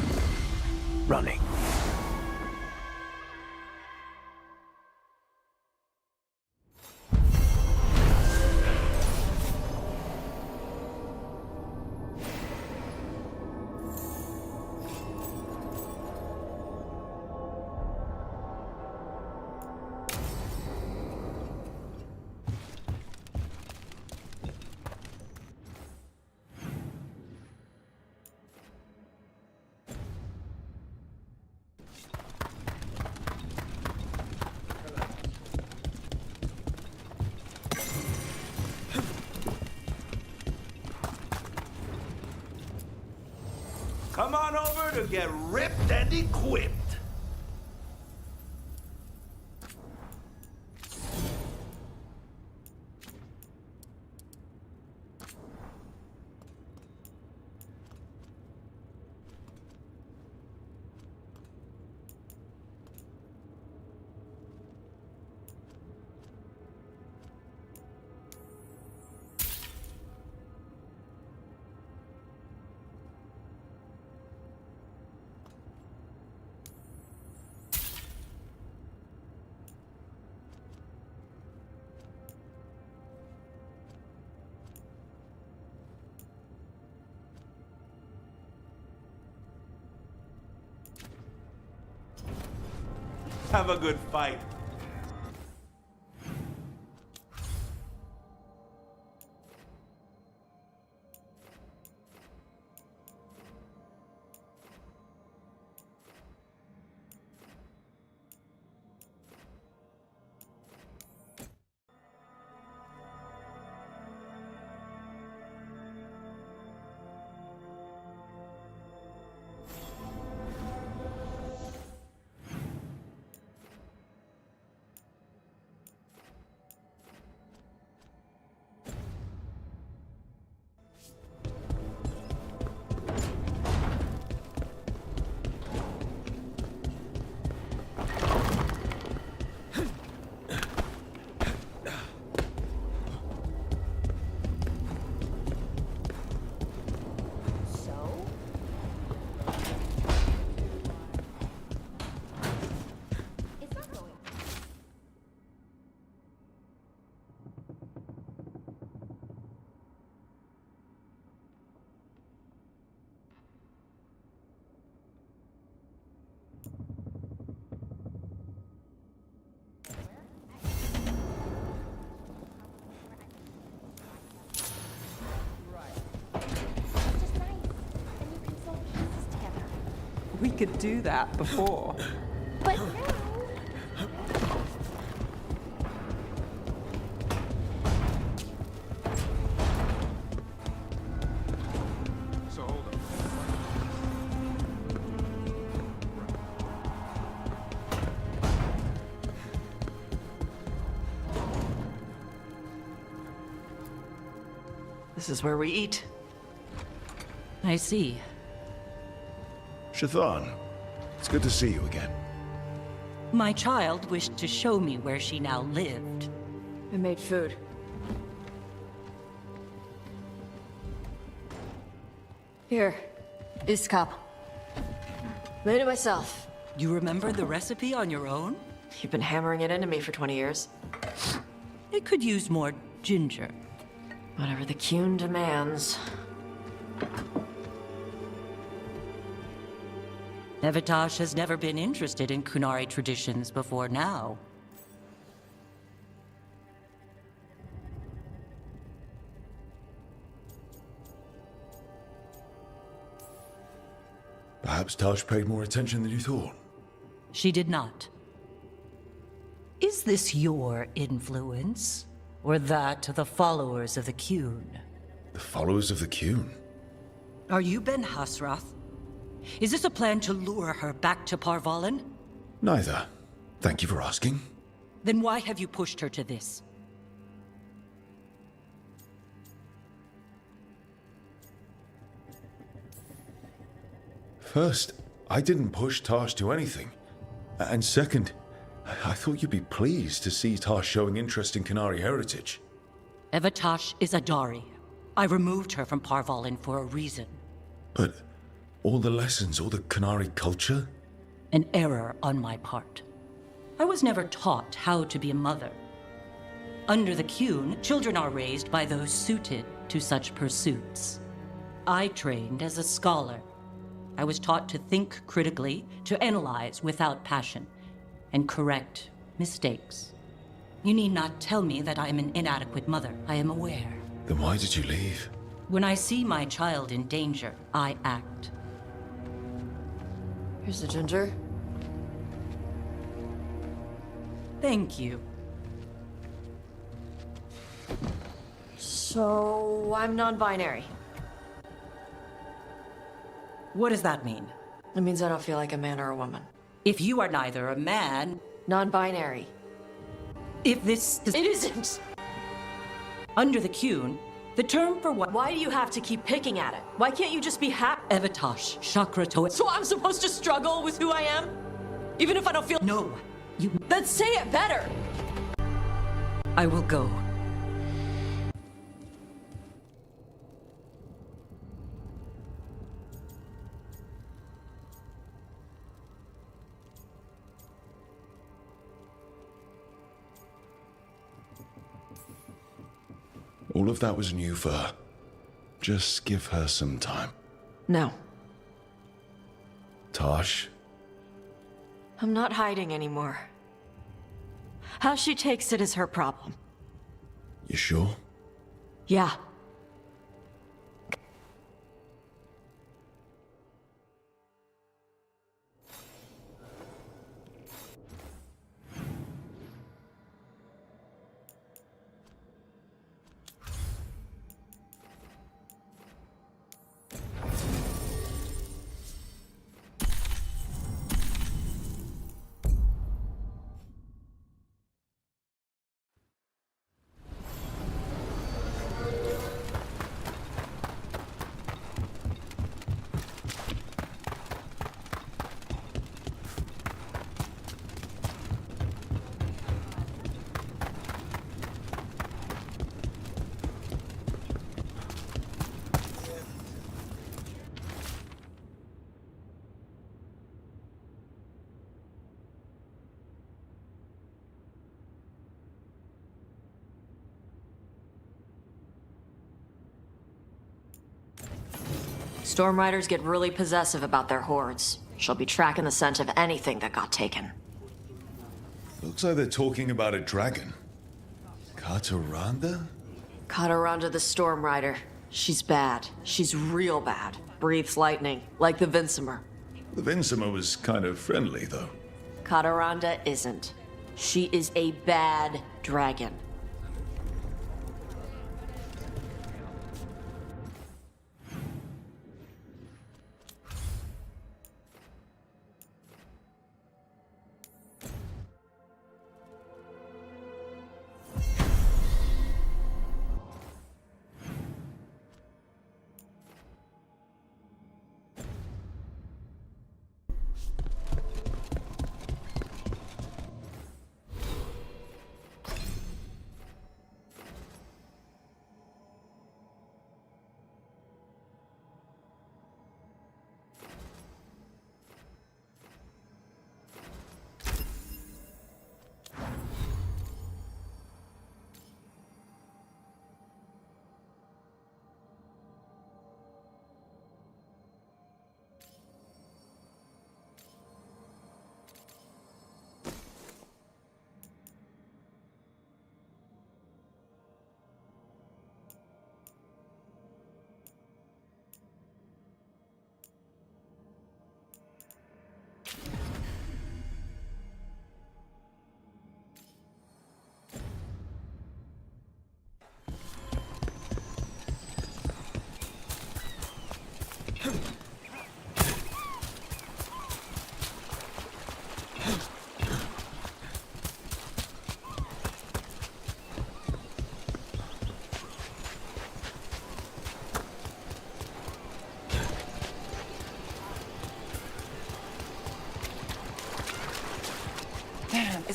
running. Come on over to get ripped and equipped. Have a good fight. We could do that before. But now... So This is where we eat. I see. Shathan, it's good to see you again. My child wished to show me where she now lived. I made food. Here, this cup. Made it myself. You remember the recipe on your own? You've been hammering it into me for 20 years. It could use more ginger. Whatever the Qun demands. Evitash has never been interested in Kunari traditions before now. Perhaps Tosh paid more attention than you thought. She did not. Is this your influence? Or that of the followers of the Qun? The followers of the Qun? Are you Ben Hasrath? Is this a plan to lure her back to Parvalin? Neither. Thank you for asking. Then why have you pushed her to this? First, I didn't push Tosh to anything. And second, I thought you'd be pleased to see Tosh showing interest in Kunari heritage. Evitash is a Dari. I removed her from Parvalin for a reason. But all the lessons, all the Kunari culture? An error on my part. I was never taught how to be a mother. Under the Qun, children are raised by those suited to such pursuits. I trained as a scholar. I was taught to think critically, to analyze without passion, and correct mistakes. You need not tell me that I am an inadequate mother. I am aware. Then why did you leave? When I see my child in danger, I act. Here's the ginger. Thank you. So, I'm non-binary. What does that mean? It means I don't feel like a man or a woman. If you are neither a man, Non-binary. if this is... It isn't! Under the Qun, the term for what... Why do you have to keep picking at it? Why can't you just be happy? Evitash, Chakra Toe... So I'm supposed to struggle with who I am? Even if I don't feel... No, you... Then say it better! I will go. All of that was new for her. Just give her some time. No. Tosh, I'm not hiding anymore. How she takes it is her problem. you sure? Yeah. Storm Riders get really possessive about their hordes. She'll be tracking the scent of anything that got taken. Looks like they're talking about a dragon. Kataranda? Kataranda the Storm Rider. She's bad. She's real bad. Breathes lightning, like the Vincimer. The Vincimer was kind of friendly, though. Kataranda isn't. She is a bad dragon.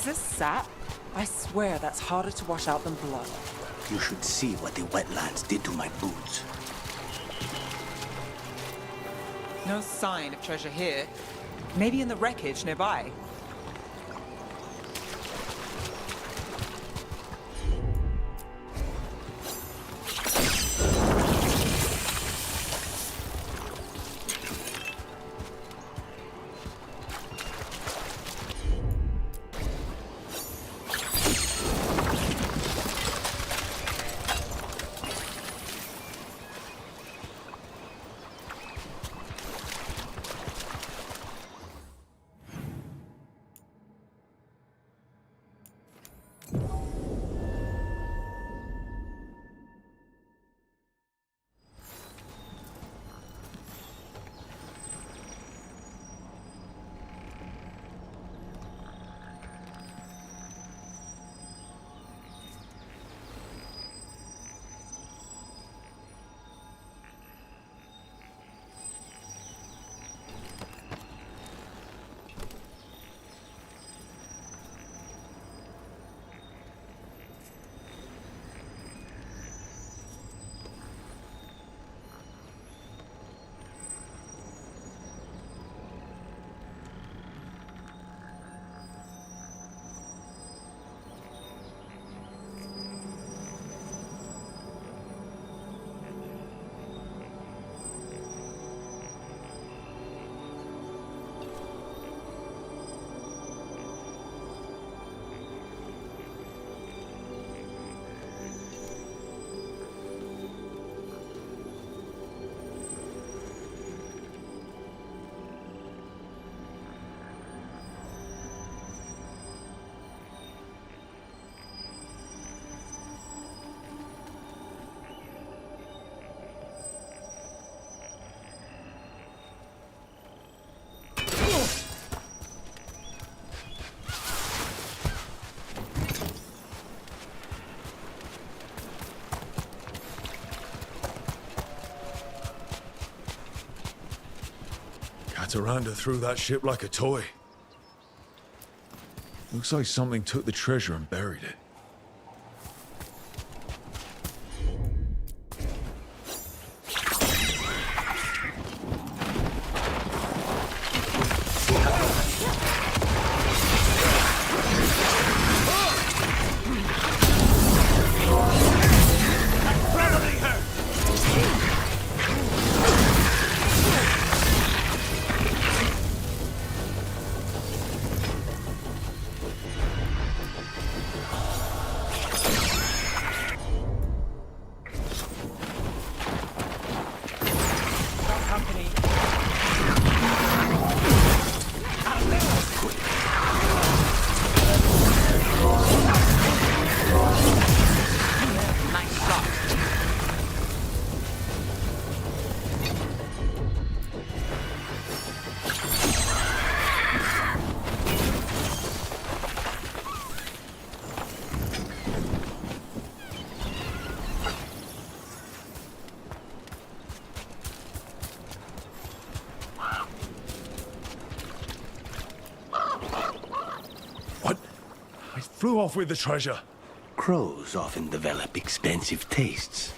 this sap? I swear that's harder to wash out than blood. You should see what the wetlands did to my boots. No sign of treasure here. Maybe in the wreckage nearby. Cataranda threw that ship like a toy. Looks like something took the treasure and buried it. Flew off with the treasure. Crows often develop expensive tastes.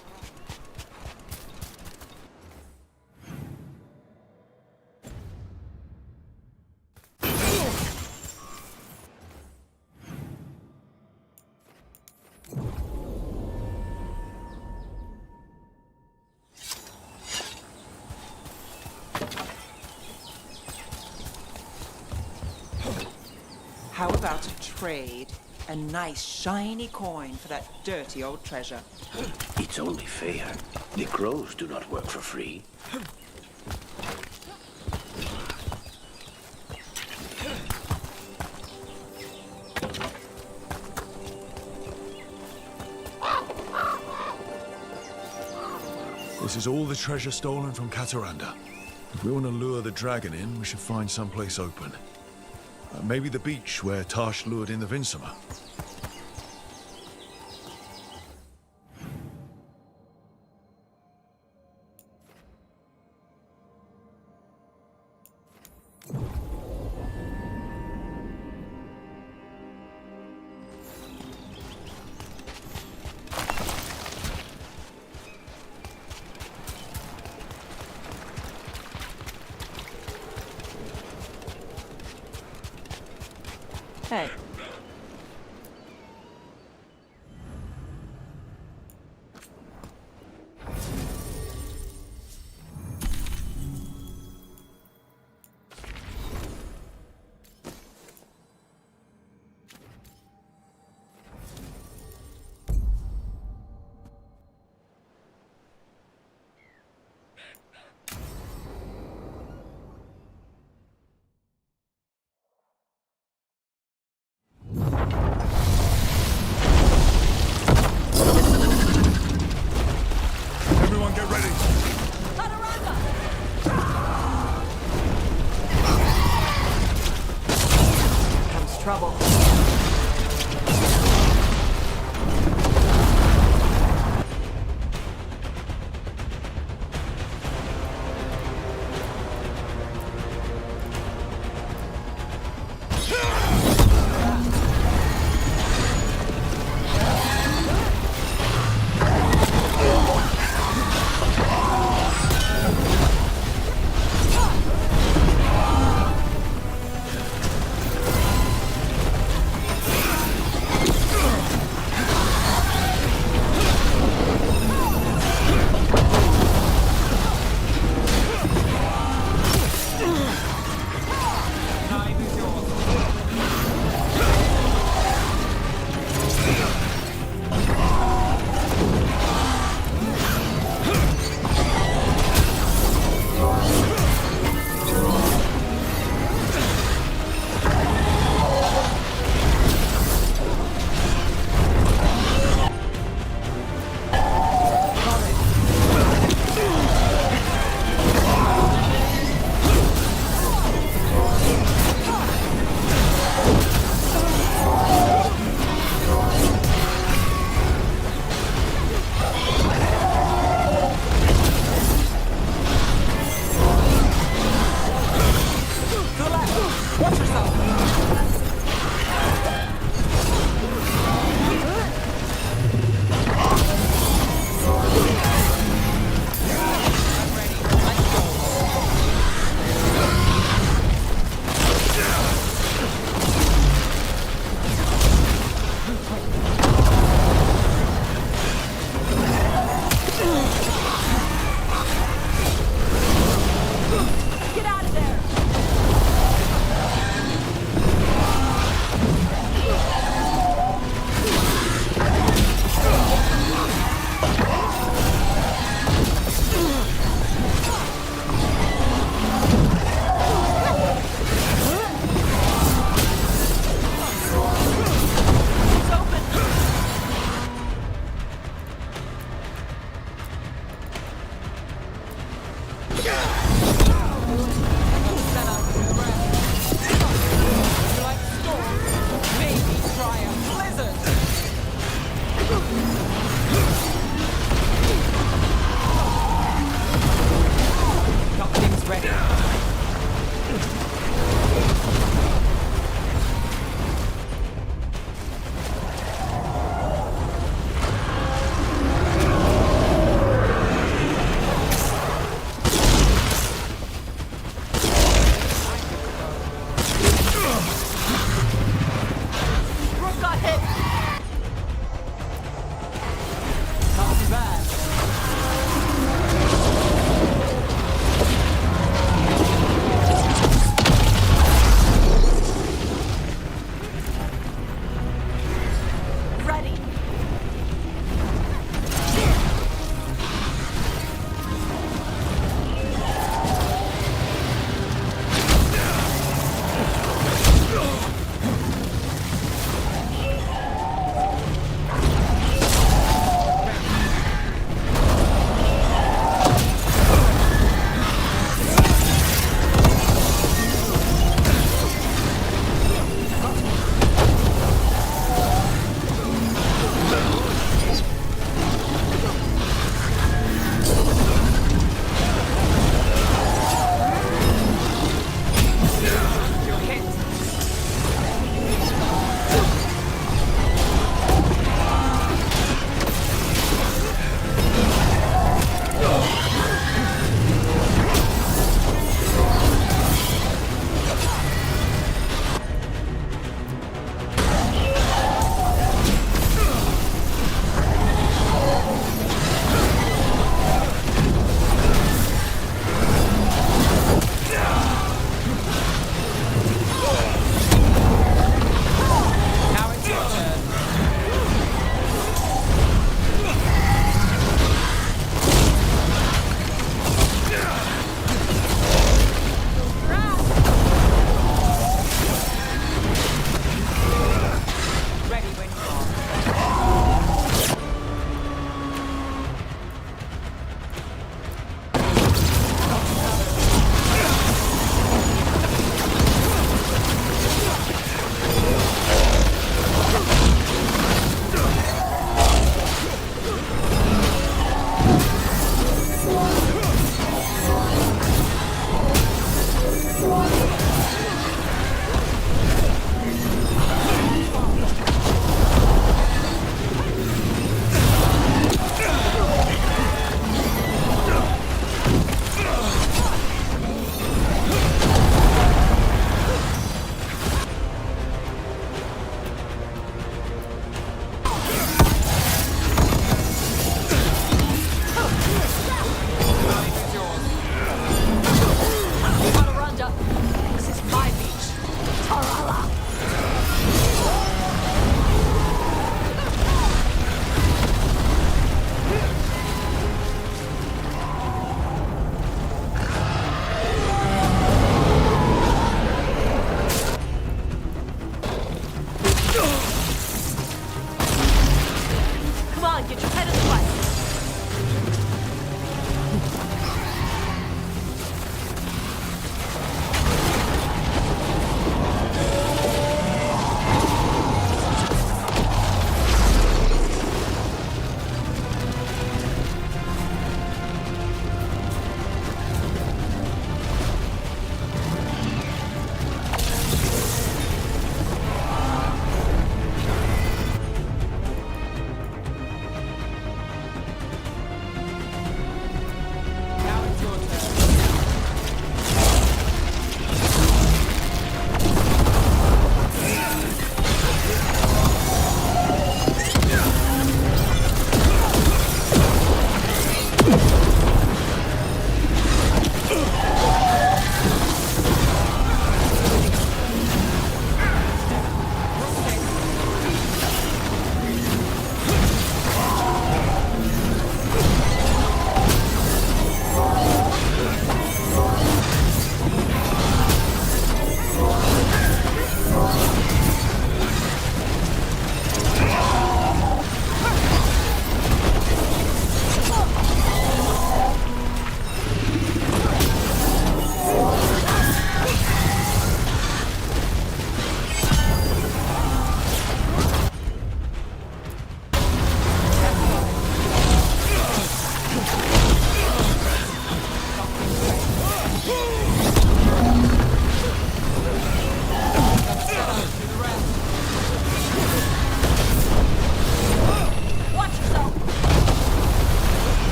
How about a trade? A nice shiny coin for that dirty old treasure. It's only fair. The crows do not work for free. This is all the treasure stolen from Cataranda. If we want to lure the dragon in, we should find someplace open. Maybe the beach where Tash lured in the Vinsima. Hey.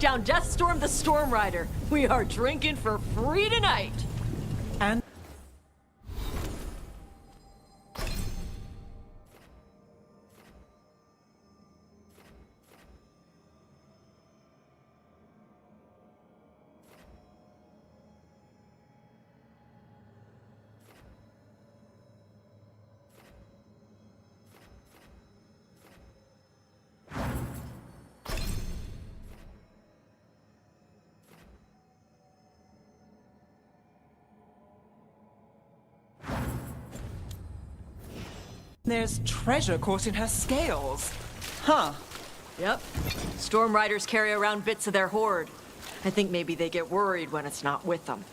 down Deathstorm the Storm Rider. We are drinking for free tonight. And there's treasure caught in her scales. Huh. Yep. Storm Riders carry around bits of their hoard. I think maybe they get worried when it's not with them.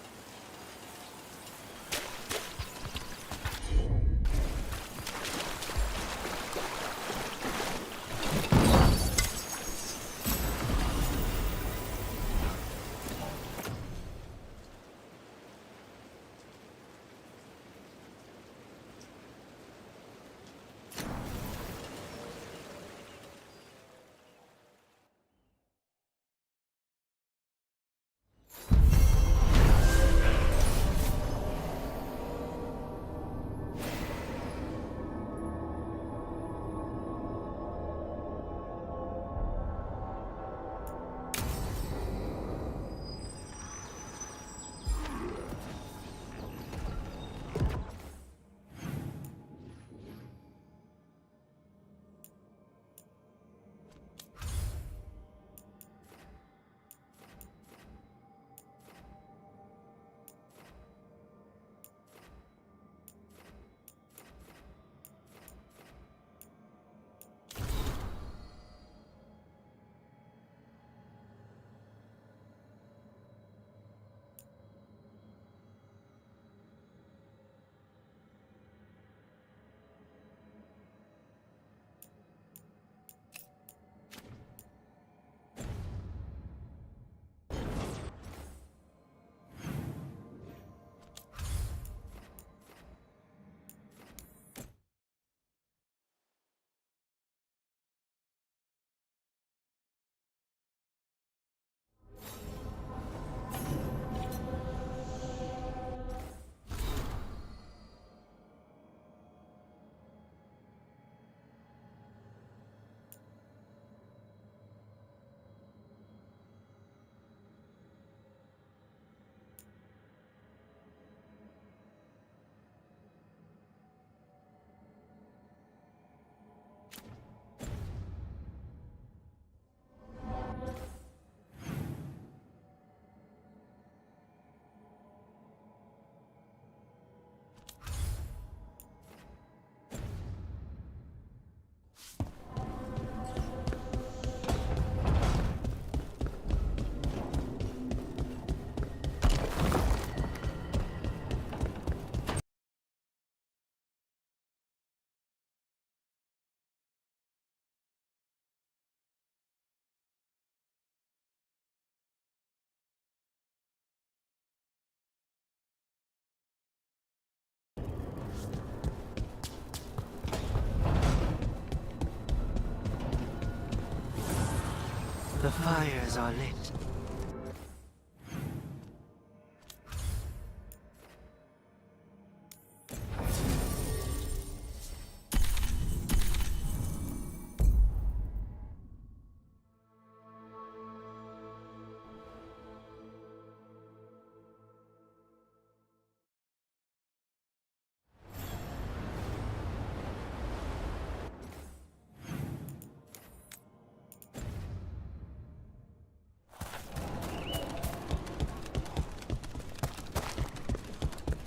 The fires are lit.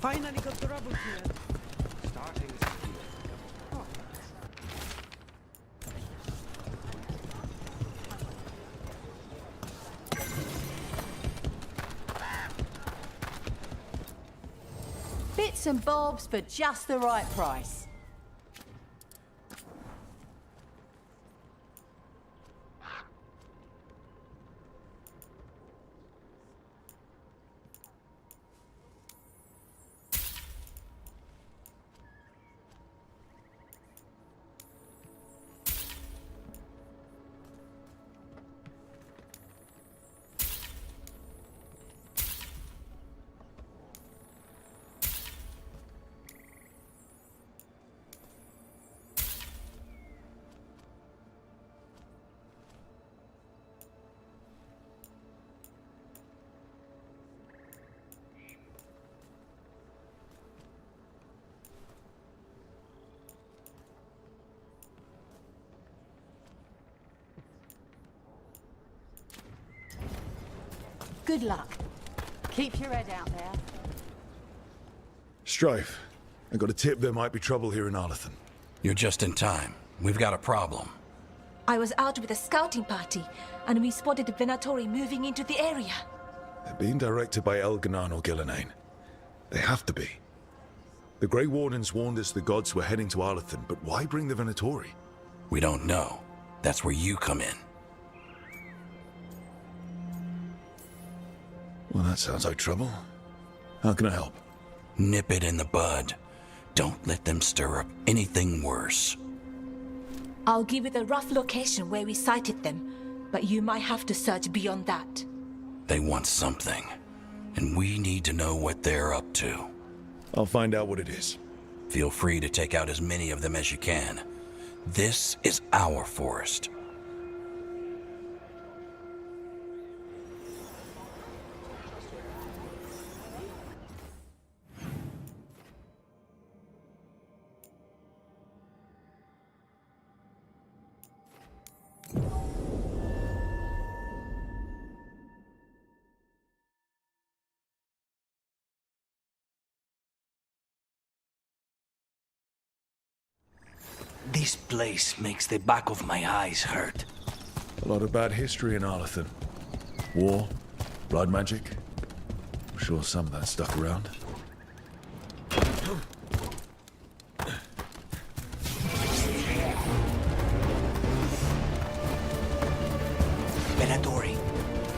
Finally got the rubble here. Starting Bits and bobs for just the right price. Good luck. Keep your head out there. Strife, I got a tip there might be trouble here in Arlethan. You're just in time. We've got a problem. I was out with a scouting party, and we spotted the Venatori moving into the area. They're being directed by Elganan or Gillenane. They have to be. The Grey Wardens warned us the gods were heading to Arlethan, but why bring the Venatori? We don't know. That's where you come in. Well, that sounds like trouble. How can I help? Nip it in the bud. Don't let them stir up anything worse. I'll give you the rough location where we sighted them, but you might have to search beyond that. They want something, and we need to know what they're up to. I'll find out what it is. Feel free to take out as many of them as you can. This is our forest. This place makes the back of my eyes hurt. A lot of bad history in Arlethan. War, blood magic. I'm sure some of that stuck around. Venatori,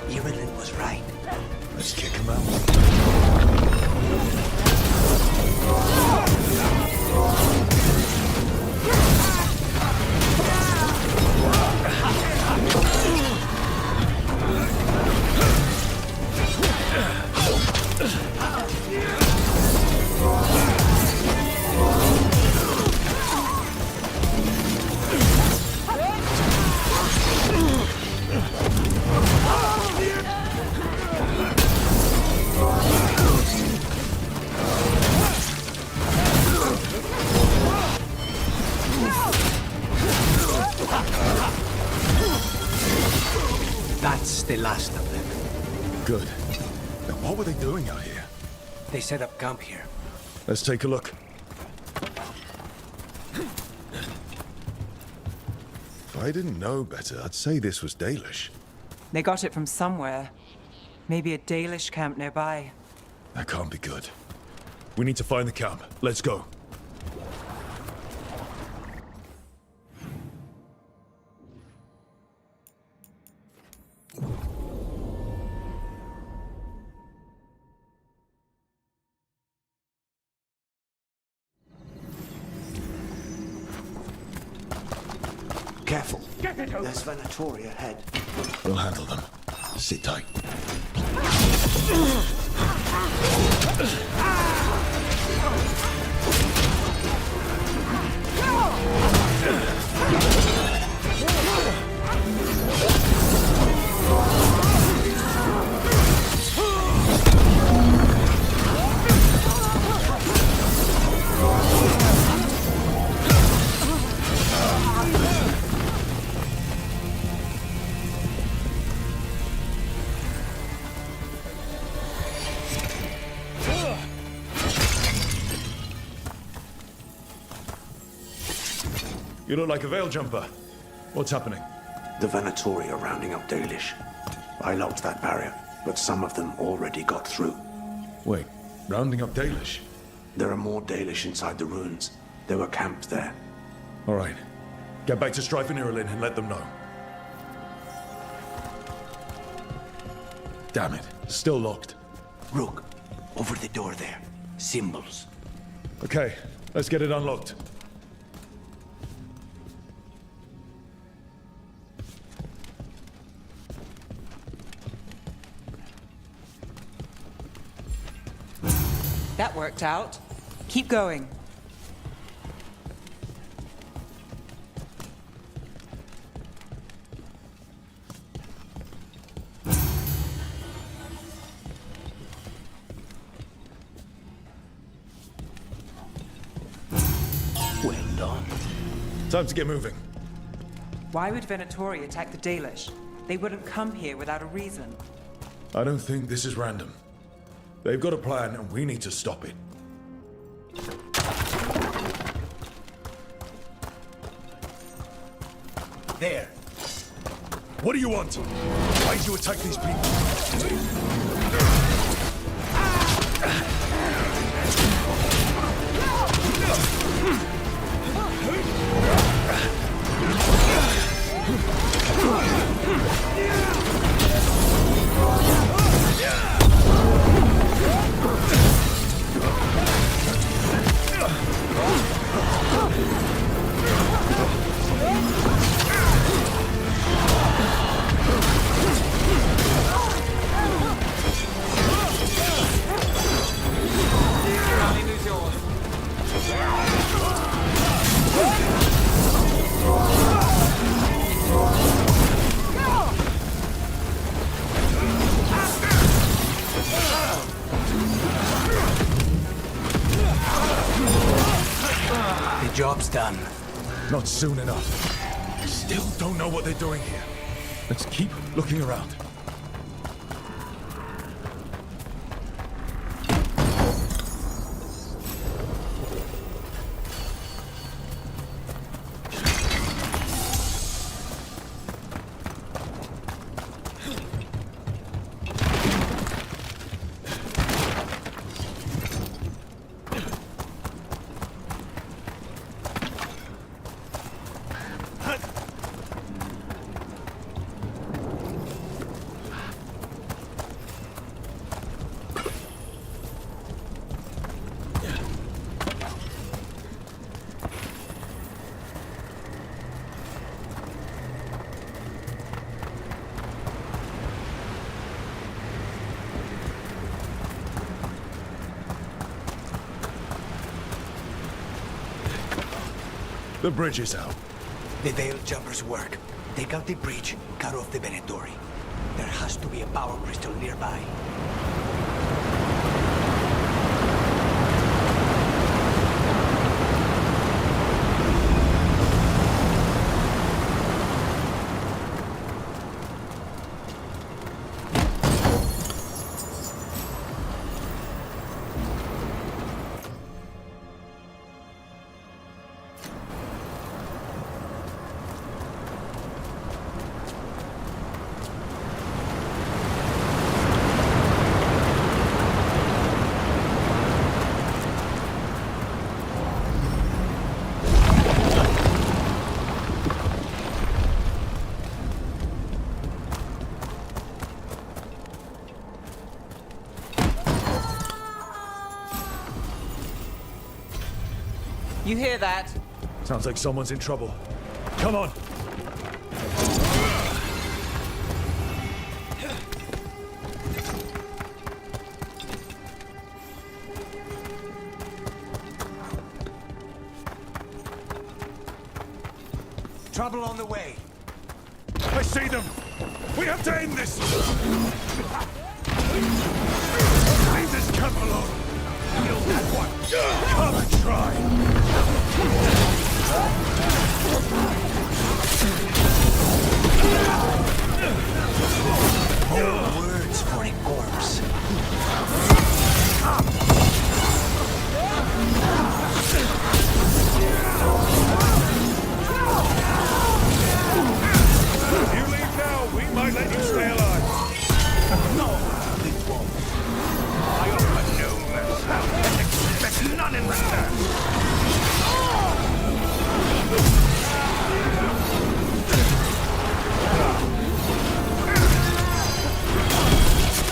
Irilin was right. Let's kick him out. That's the last of them. Good. Now, what were they doing out here? They set up camp here. Let's take a look. If I didn't know better, I'd say this was Dalish. They got it from somewhere. Maybe a Dalish camp nearby. That can't be good. We need to find the camp. Let's go. Careful. There's Venatori ahead. We'll handle them. Sit tight. You look like a veil jumper. What's happening? The Venatori are rounding up Dalish. I locked that barrier, but some of them already got through. Wait, rounding up Dalish? There are more Dalish inside the ruins. They were camped there. All right. Get back to Strife and Irilin and let them know. Damn it. Still locked. Rook, over the door there. Symbols. Okay, let's get it unlocked. That worked out. Keep going. Well done. Time to get moving. Why would Venatori attack the Dalish? They wouldn't come here without a reason. I don't think this is random. They've got a plan, and we need to stop it. There. What do you want? Why'd you attack these people? The job's done. Not soon enough. Still don't know what they're doing here. Let's keep looking around. The bridge is out. The Veil Jumpers work. Take out the bridge, cut off the Venatori. There has to be a power crystal nearby. You hear that? Sounds like someone's in trouble. Come on! Trouble on the way. I see them! We have to end this! Leave this camp alone! Kill that one! Come and try! More words for a corpse. If you leave now, we might let you stay alive. No, it won't. I offer no mercy and expect none in return.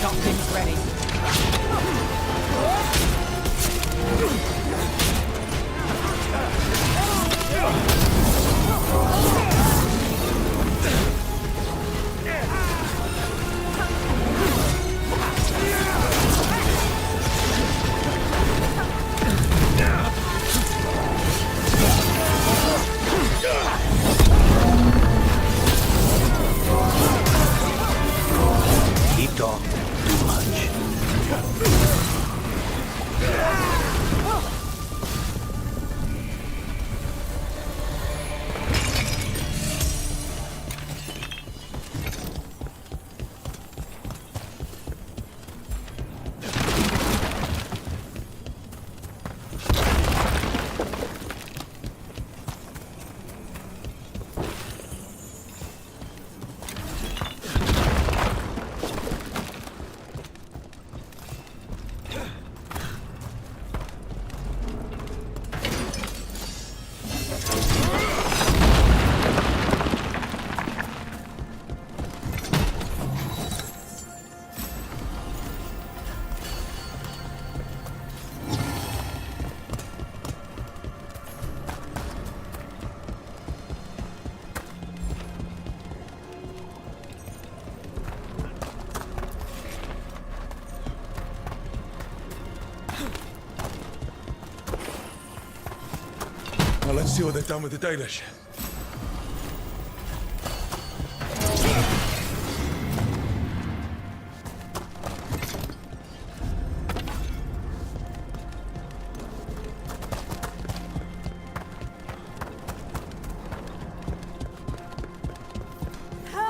Something's ready. Keep talking too much. Now let's see what they've done with the Dalish.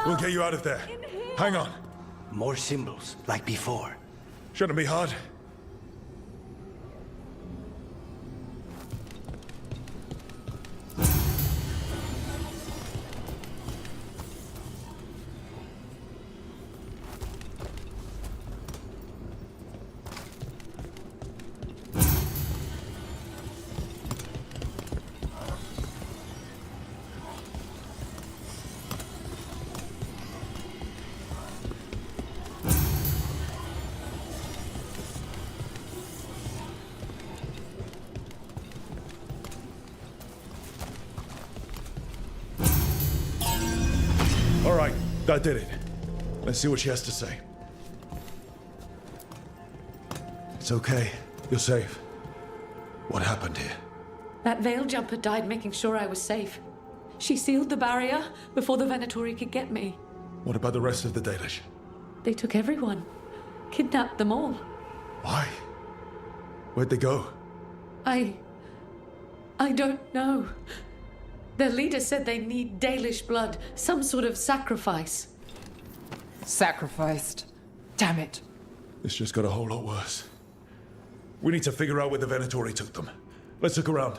We'll get you out of there. Hang on. More symbols, like before. Shouldn't be hard. All right, that did it. Let's see what she has to say. It's okay. You're safe. What happened here? That veil jumper died making sure I was safe. She sealed the barrier before the Venatori could get me. What about the rest of the Dalish? They took everyone. Kidnapped them all. Why? Where'd they go? I don't know. Their leader said they need Dalish blood, some sort of sacrifice. Sacrificed. Damn it. This just got a whole lot worse. We need to figure out where the Venatori took them. Let's look around.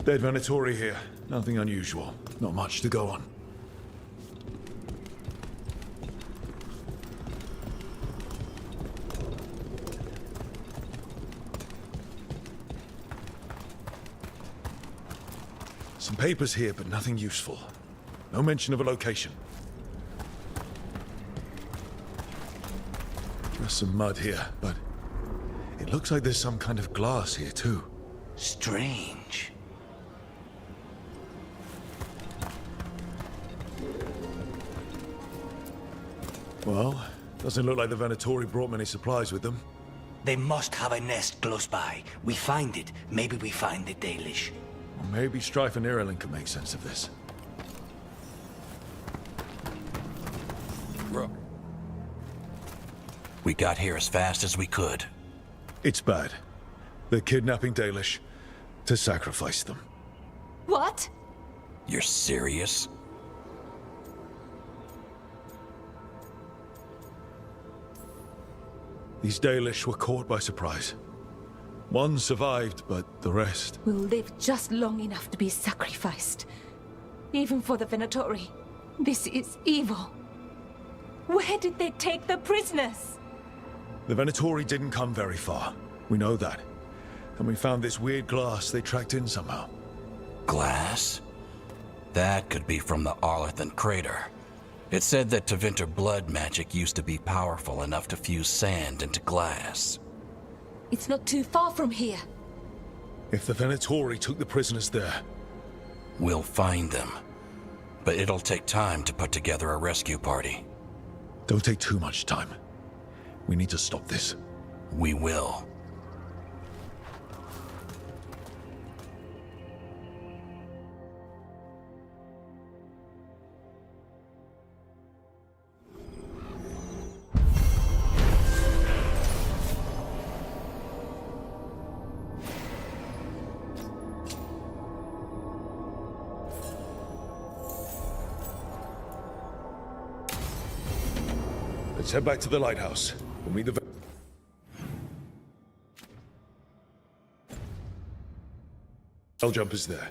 Dead Venatori here. Nothing unusual. Not much to go on. Some papers here, but nothing useful. No mention of a location. Just some mud here, but it looks like there's some kind of glass here too. Strange. Well, doesn't look like the Venatori brought many supplies with them. They must have a nest close by. We find it, maybe we find the Dalish. Or maybe Strife and Irilyn can make sense of this. We got here as fast as we could. It's bad. They're kidnapping Dalish to sacrifice them. What? You're serious? These Dalish were caught by surprise. One survived, but the rest... Will live just long enough to be sacrificed. Even for the Venatori. This is evil. Where did they take the prisoners? The Venatori didn't come very far. We know that. And we found this weird glass they tracked in somehow. Glass? That could be from the Arlathan crater. It said that Tevinter blood magic used to be powerful enough to fuse sand into glass. It's not too far from here. If the Venatori took the prisoners there... We'll find them. But it'll take time to put together a rescue party. Don't take too much time. We need to stop this. We will. Let's head back to the lighthouse. We'll meet the... Veil jumper's there.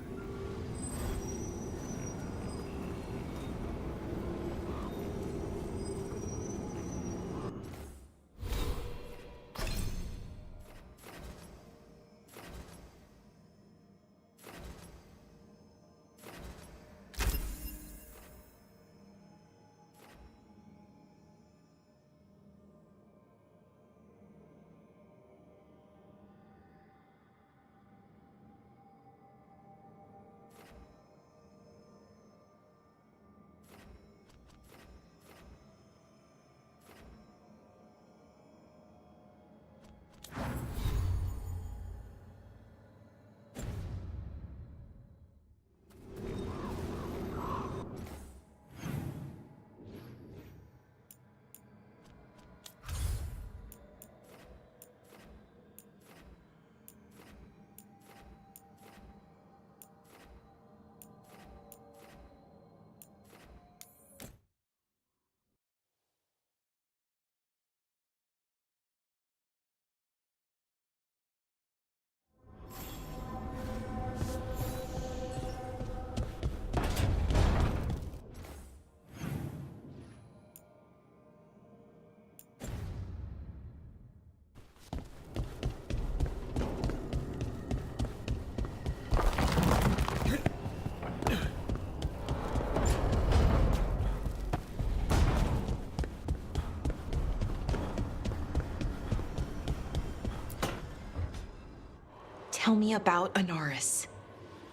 Tell me about Anaris.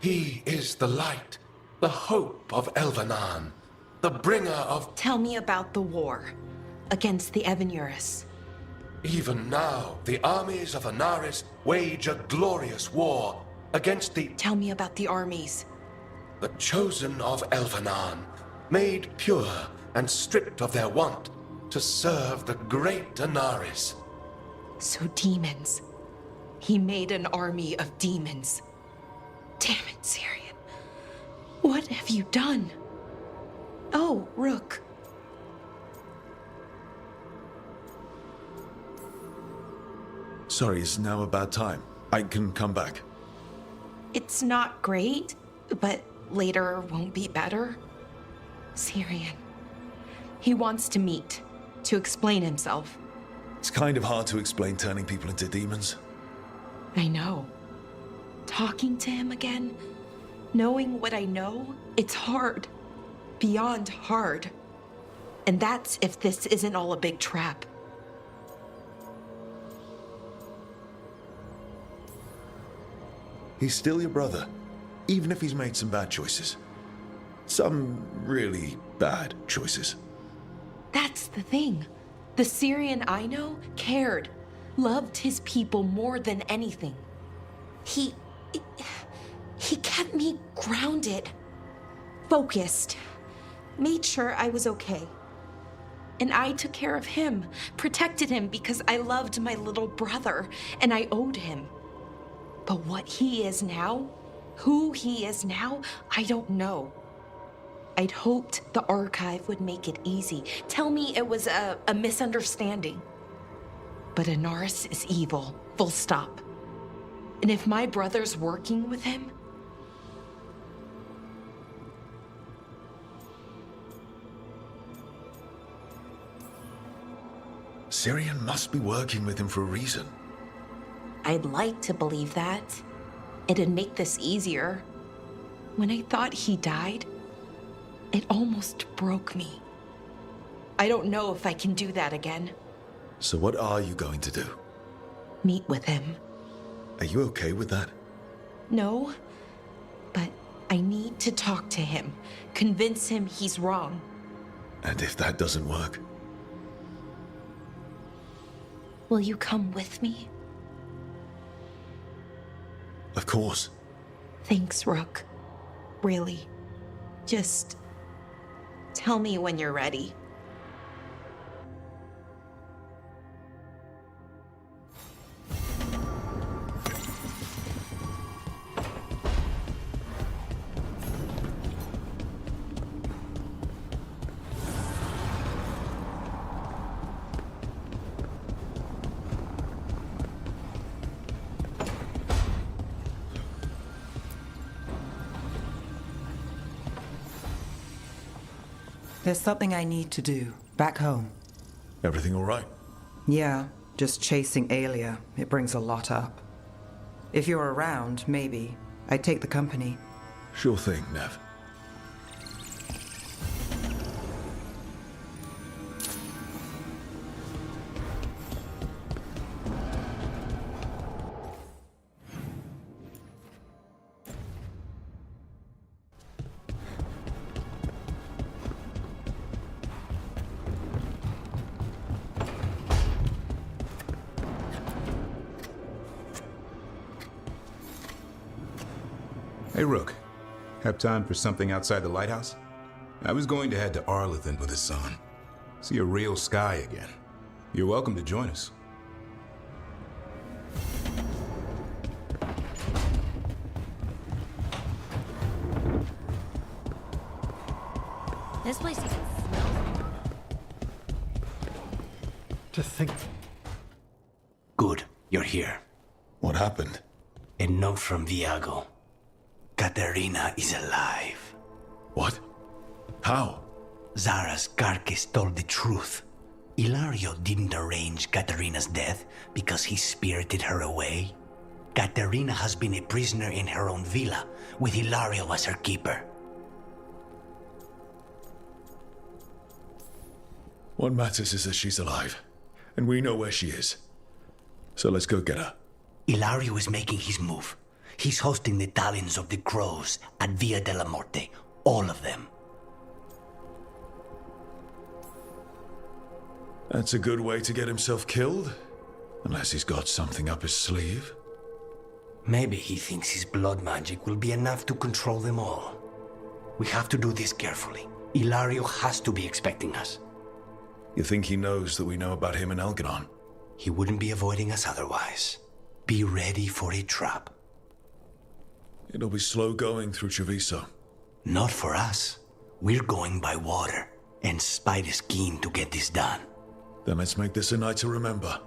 He is the light, the hope of Elvenan, the bringer of... Tell me about the war against the Evenuris. Even now, the armies of Anaris wage a glorious war against the... Tell me about the armies. The chosen of Elvenan, made pure and stripped of their want to serve the great Anaris. So demons. He made an army of demons. Damn it, Syrian. What have you done? Oh, Rook. Sorry, is now a bad time? I can come back. It's not great, but later won't be better. Syrian. He wants to meet, to explain himself. It's kind of hard to explain turning people into demons. I know. Talking to him again, knowing what I know, it's hard. Beyond hard. And that's if this isn't all a big trap. He's still your brother, even if he's made some bad choices. Some really bad choices. That's the thing. The Syrian I know cared, loved his people more than anything. He kept me grounded, focused, made sure I was okay. And I took care of him, protected him because I loved my little brother and I owed him. But what he is now, who he is now, I don't know. I'd hoped the archive would make it easy. Tell me it was a misunderstanding. But Anaris is evil, full stop. And if my brother's working with him... Syrian must be working with him for a reason. I'd like to believe that. It'd make this easier. When I thought he died, it almost broke me. I don't know if I can do that again. So what are you going to do? Meet with him. Are you okay with that? No, but I need to talk to him, convince him he's wrong. And if that doesn't work? Will you come with me? Of course. Thanks, Rook. Really. Just tell me when you're ready. There's something I need to do, back home. Everything all right? Yeah, just chasing Aelia. It brings a lot up. If you're around, maybe. I'd take the company. Sure thing, Nev. Hey, Rook. Have time for something outside the lighthouse? I was going to head to Arlithan with the sun. See a real sky again. You're welcome to join us. This place even smells. To think... Good, you're here. What happened? A note from Viago. Katerina is alive. What? How? Zara's carcass told the truth. Ilario didn't arrange Katerina's death because he spirited her away. Katerina has been a prisoner in her own villa, with Ilario as her keeper. What matters is that she's alive, and we know where she is. So let's go get her. Ilario is making his move. He's hosting the talents of the crows at Via della Morte. All of them. That's a good way to get himself killed. Unless he's got something up his sleeve. Maybe he thinks his blood magic will be enough to control them all. We have to do this carefully. Ilario has to be expecting us. You think he knows that we know about him and Elganon? He wouldn't be avoiding us otherwise. Be ready for a trap. It'll be slow going through Treviso. Not for us. We're going by water, and Spite is keen to get this done. Then let's make this a night to remember.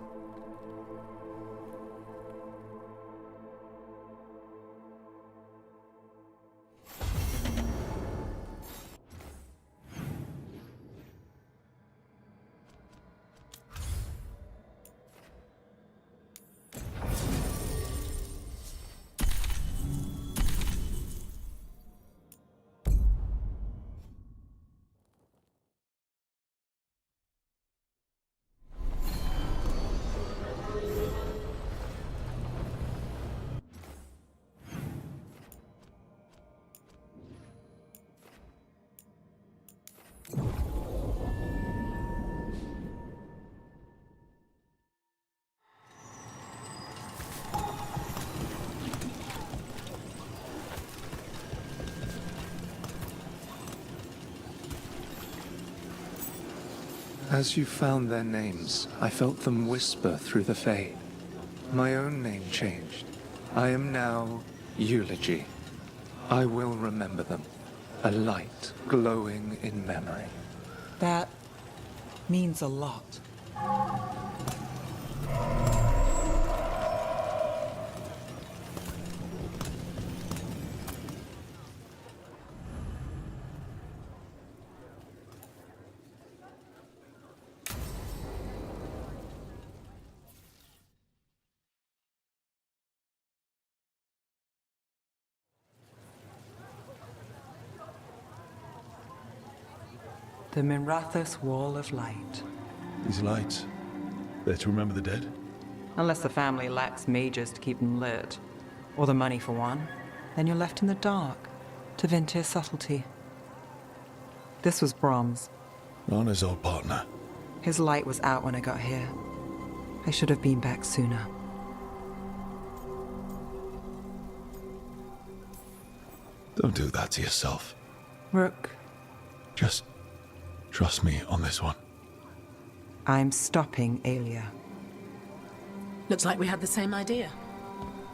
As you found their names, I felt them whisper through the fade. My own name changed. I am now Eulogy. I will remember them. A light glowing in memory. That means a lot. The Mirathos Wall of Light. These lights, they're to remember the dead? Unless the family lacks mages to keep them lit, or the money for one, then you're left in the dark, to Vinter's subtlety. This was Brahms. Rana's old partner. His light was out when I got here. I should have been back sooner. Don't do that to yourself. Rook. Just trust me on this one. I'm stopping Aelia. Looks like we had the same idea.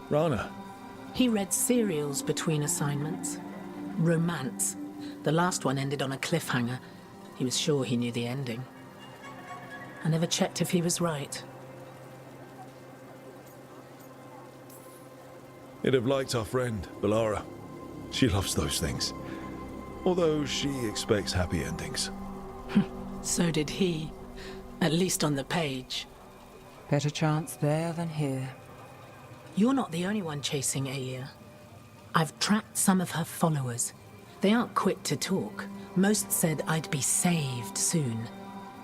Rana. He read serials between assignments. Romance. The last one ended on a cliffhanger. He was sure he knew the ending. I never checked if he was right. You'd have liked our friend, Bellara. She loves those things. Although she expects happy endings. So did he. At least on the page. Better chance there than here. You're not the only one chasing Aelia. I've tracked some of her followers. They aren't quick to talk. Most said I'd be saved soon.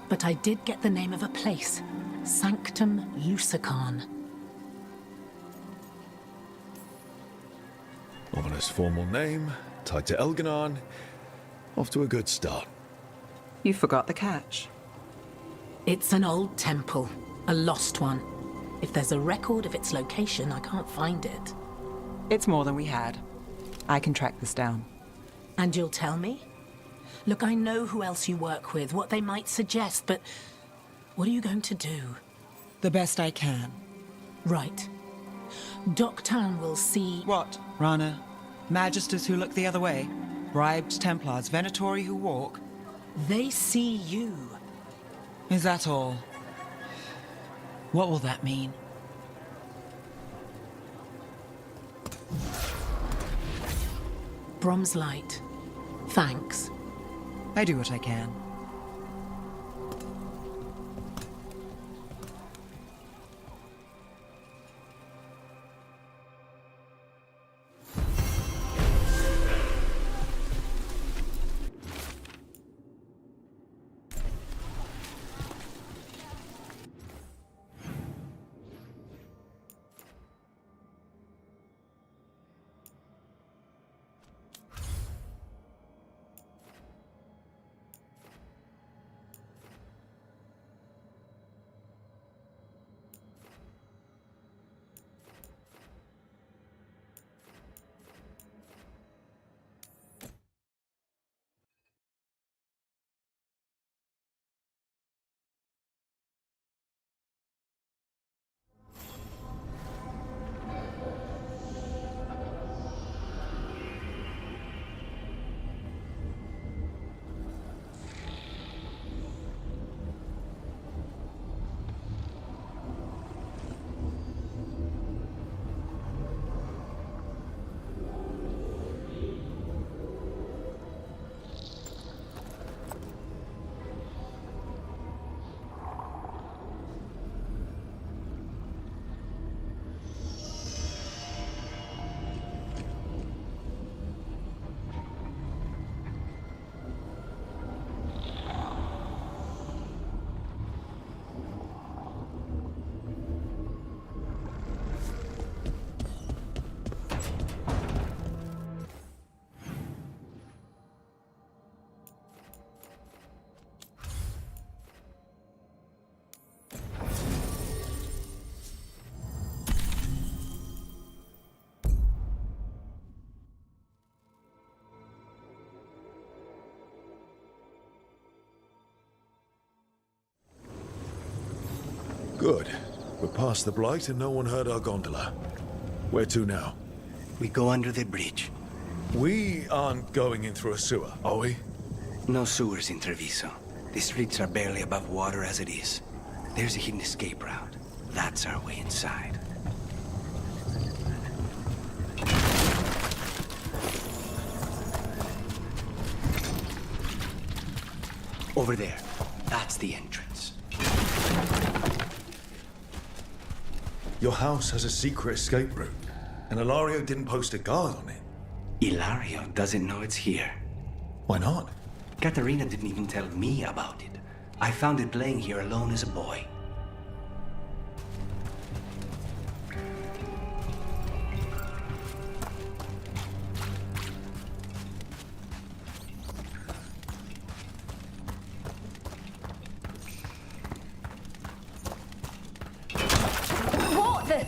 But I did get the name of a place. Sanctum Lusican. Ominous formal name, tied to Elganon. Off to a good start. You forgot the catch. It's an old temple. A lost one. If there's a record of its location, I can't find it. It's more than we had. I can track this down. And you'll tell me? Look, I know who else you work with, what they might suggest, but what are you going to do? The best I can. Right. Doctown will see... What, Rana? Magisters who look the other way? Bribed Templars, Venatori who walk? They see you. Is that all? What will that mean? Brom's light. Thanks. I do what I can. Good. We're past the Blight and no one heard our gondola. Where to now? We go under the bridge. We aren't going in through a sewer, are we? No sewers in Treviso. The streets are barely above water as it is. There's a hidden escape route. That's our way inside. Over there. That's the entrance. Your house has a secret escape route, and Ilario didn't post a guard on it. Ilario doesn't know it's here. Why not? Katerina didn't even tell me about it. I found it laying here alone as a boy. What the?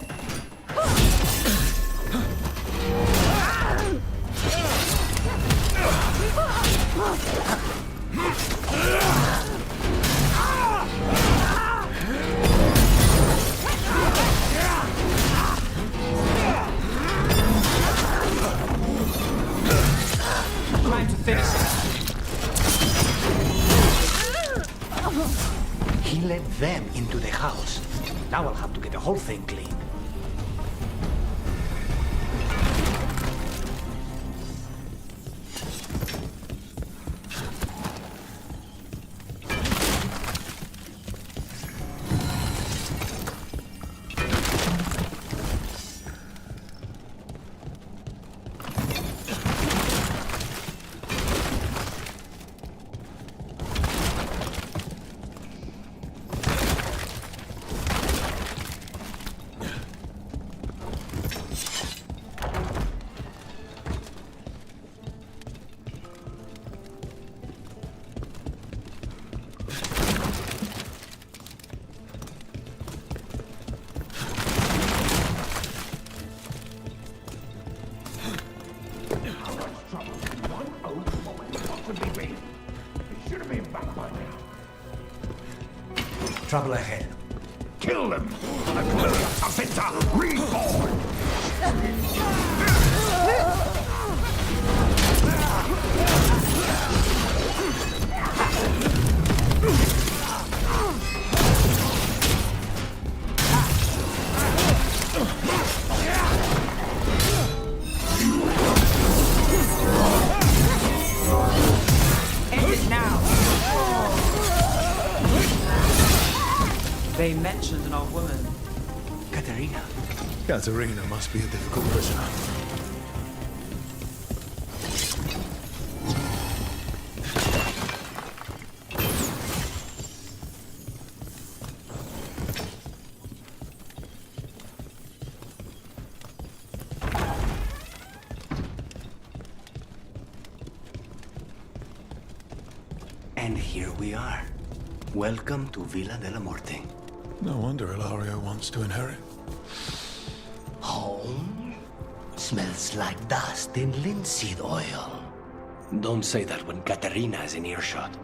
Time to finish it. He let them into the house. Now I'll have to get the whole thing clean. Trouble ahead. Kill them! Afeta reborn! End it now. They mentioned an old woman. Katerina. Katerina must be a difficult prisoner. And here we are. Welcome to Villa della Morte. No wonder Ilario wants to inherit. Home? Smells like dust and linseed oil. Don't say that when Katerina is in earshot.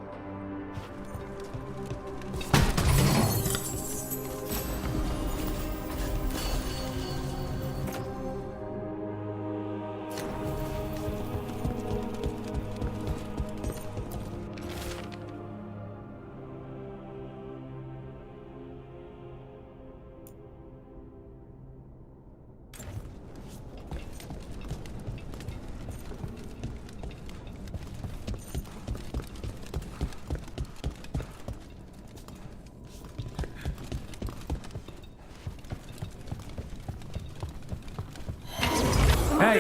Hey!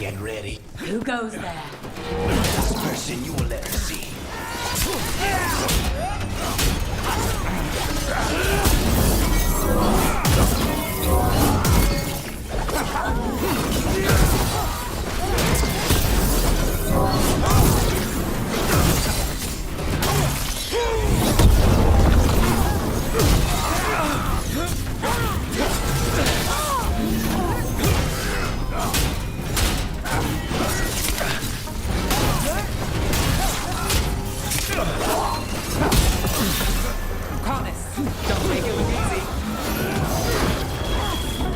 Get ready. Who goes there? Last person you will ever see. Carnus, don't make it look easy.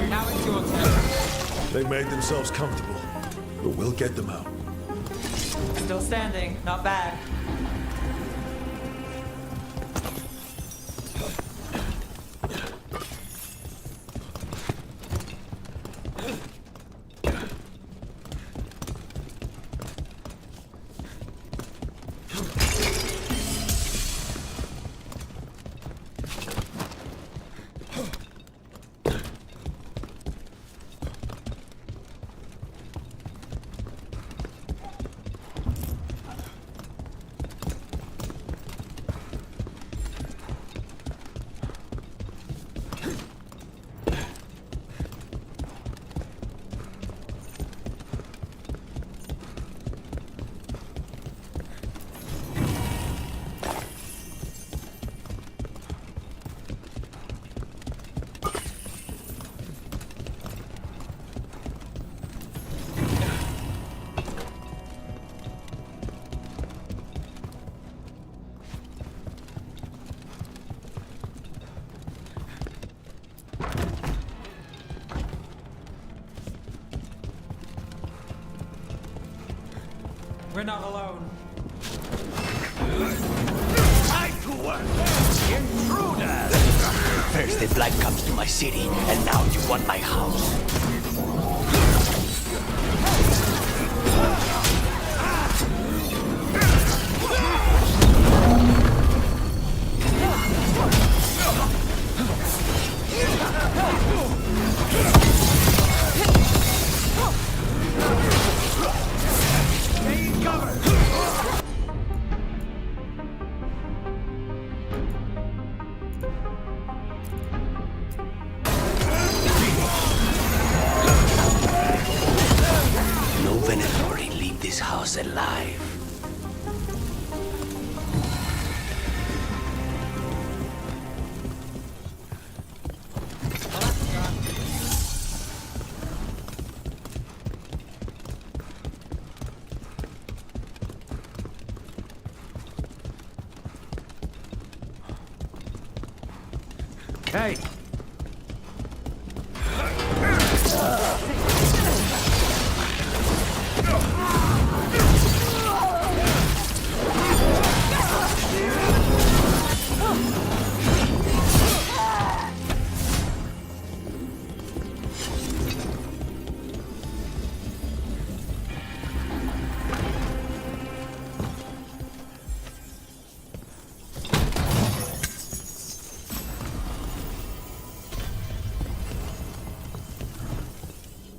Now it's your turn. They made themselves comfortable, but we'll get them out. Still standing, not bad. We're not alone. Time to work! Intruder! First the blight comes to my city, and now you want my house. This house alive. Hey!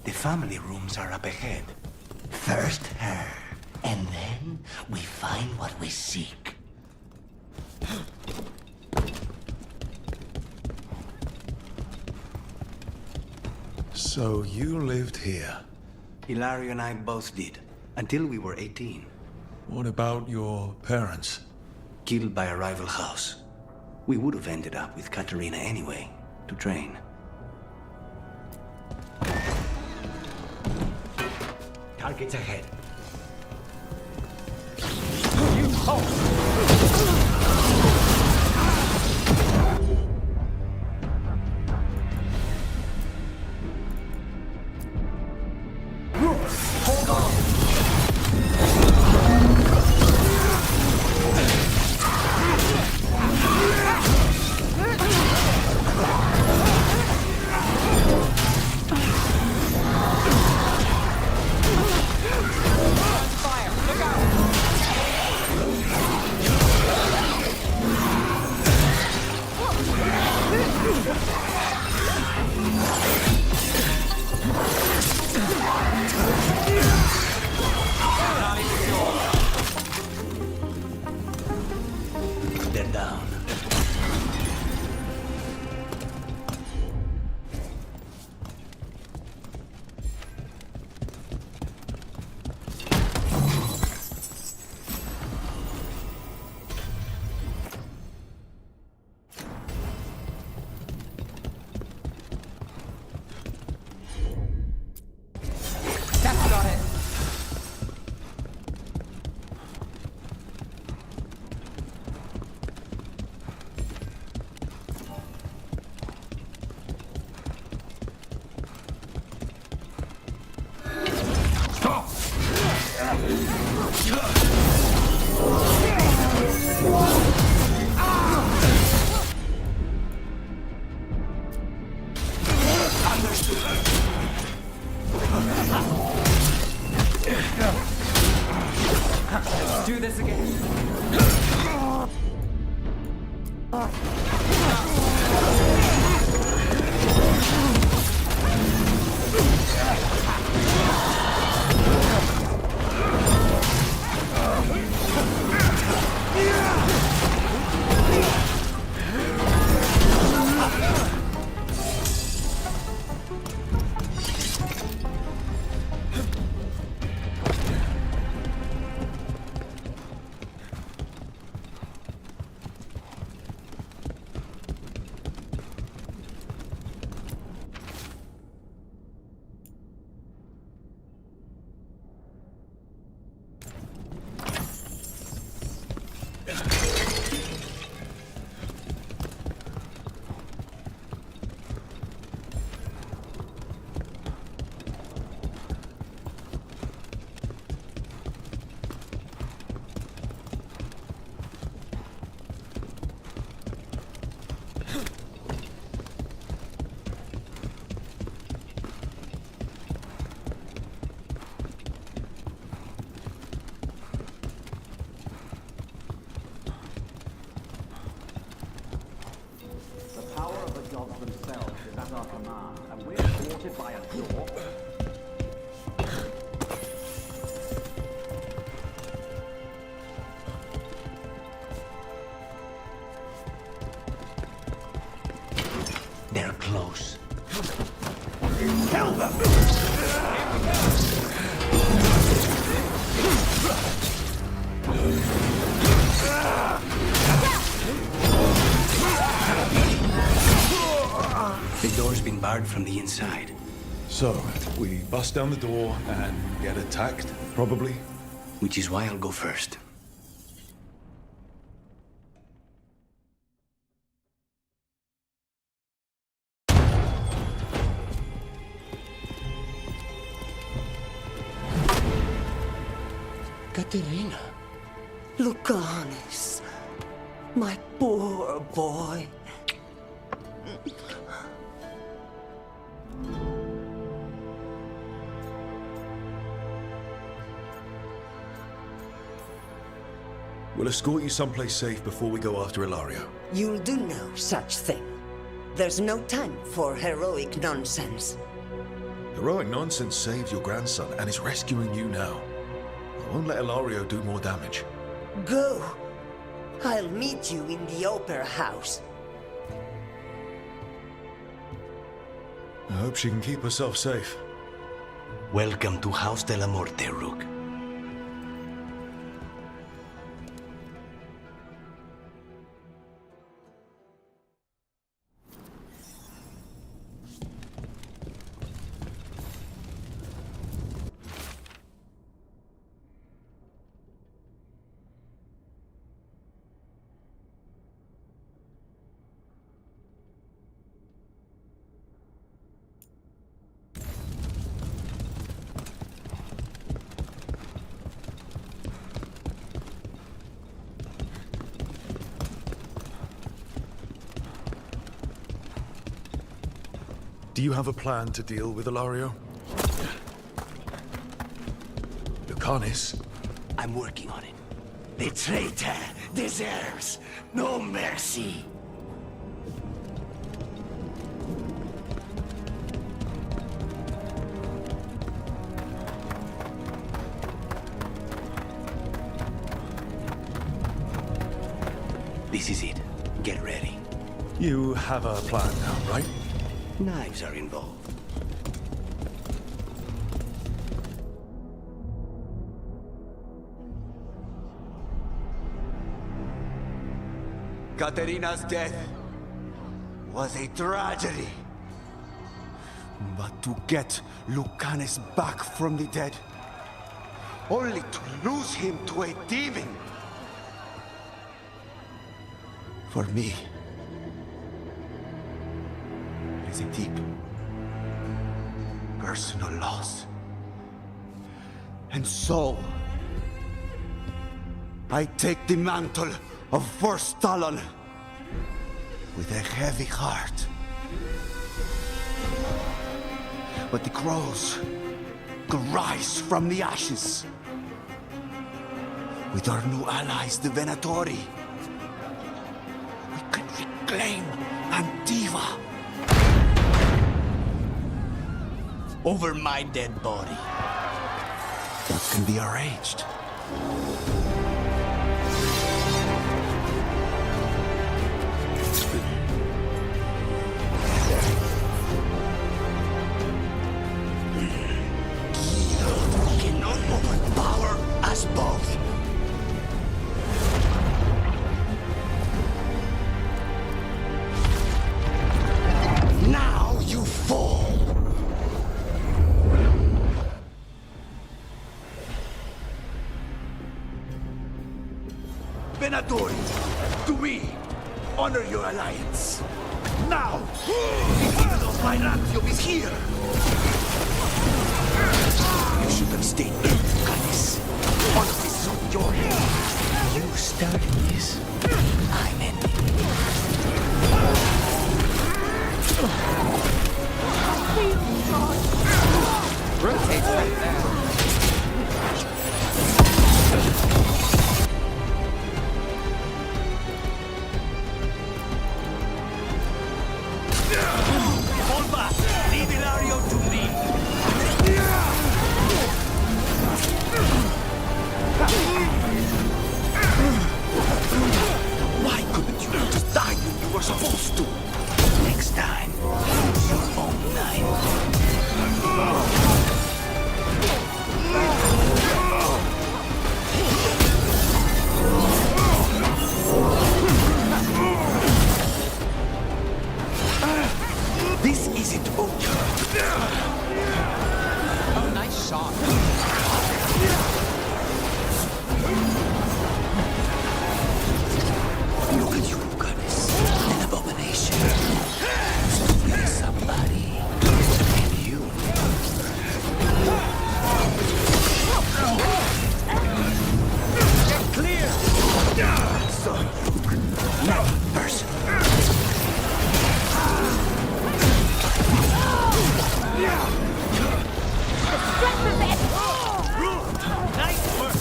The family rooms are up ahead. First her, and then we find what we seek. So you lived here? Hilario and I both did, until we were 18. What about your parents? Killed by a rival house. We would have ended up with Katerina anyway, to train. Targets ahead. You Hold on! They're close. Kill them! The door's been barred from the inside. So, we bust down the door and get attacked, probably? Which is why I'll go first. Katerina. Lucanis. My poor boy. We'll escort you someplace safe before we go after Ilario. You'll do no such thing. There's no time for heroic nonsense. Heroic nonsense saved your grandson and is rescuing you now. I won't let Ilario do more damage. Go. I'll meet you in the opera house. I hope she can keep herself safe. Welcome to House de la Morte, Rook. Do you have a plan to deal with Ilario? Lucanis? I'm working on it. The traitor deserves no mercy. This is it. Get ready. You have a plan now, right? Knives are involved. Katerina's death was a tragedy. But to get Lucanis back from the dead, only to lose him to a demon. For me, it is a deep, personal loss. And so, I take the mantle of First Talon with a heavy heart. But the crows could rise from the ashes. With our new allies, the Venatori, we can reclaim Antiva. Over my dead body. That can be arranged. Guild cannot overpower us both. Now you fall. Venatori, to me, honor your alliance. Now, even though my Ratio is here. You should have stayed in, Canis. Honor is on your hand. You started this. I'm ending. Rotate right there. Hold back! Leave Ilario to me! Why couldn't you just die when you were supposed to? Next time, it's your own night. This isn't over. Oh, nice shot. Look at you, Canis. An abomination. Stupid as somebody. And you. Get clear! Sorry, Luke. Not personal. Nice work!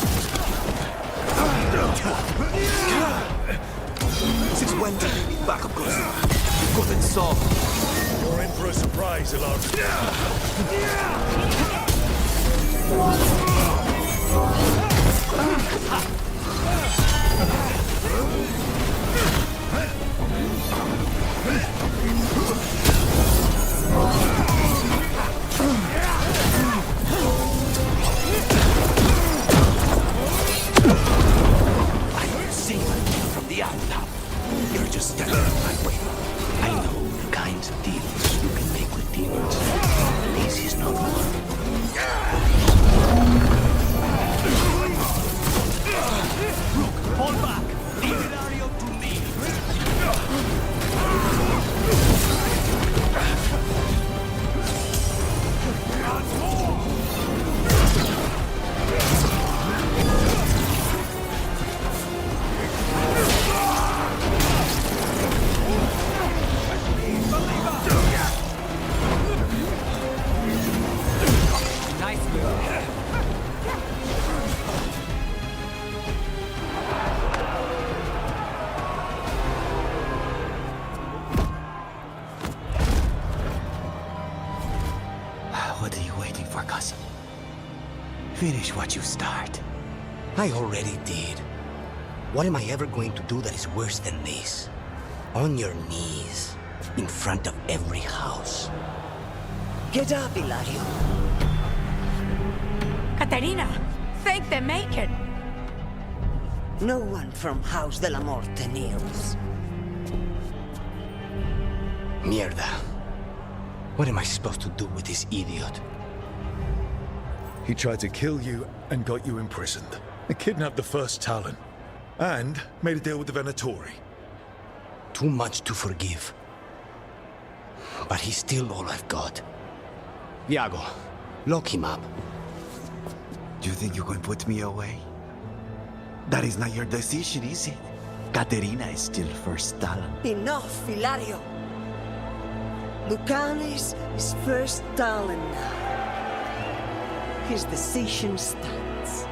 Since when did you need backup guns? You got it solved. You're in for a surprise, Ilario. From the outlaw. You're just standing in my way. I know the kinds of deals you can make with demons. This is not one. Look, hold back. Leave Ilario to me. Nice move. What are you waiting for, cousin? Finish what you start. I already did. What am I ever going to do that is worse than this? On your knees, in front of every house. Get up, Ilario. Caterina, thank the Maker. No one from House de la Morte kneels. Mierda. What am I supposed to do with this idiot? He tried to kill you and got you imprisoned. He kidnapped the first Talon. And made a deal with the Venatori. Too much to forgive. But he's still all I've got. Iago, lock him up. Do you think you can put me away? That is not your decision, is it? Caterina is still first Talon. Enough, Ilario. Lucanis is first Talon now. His decision stands.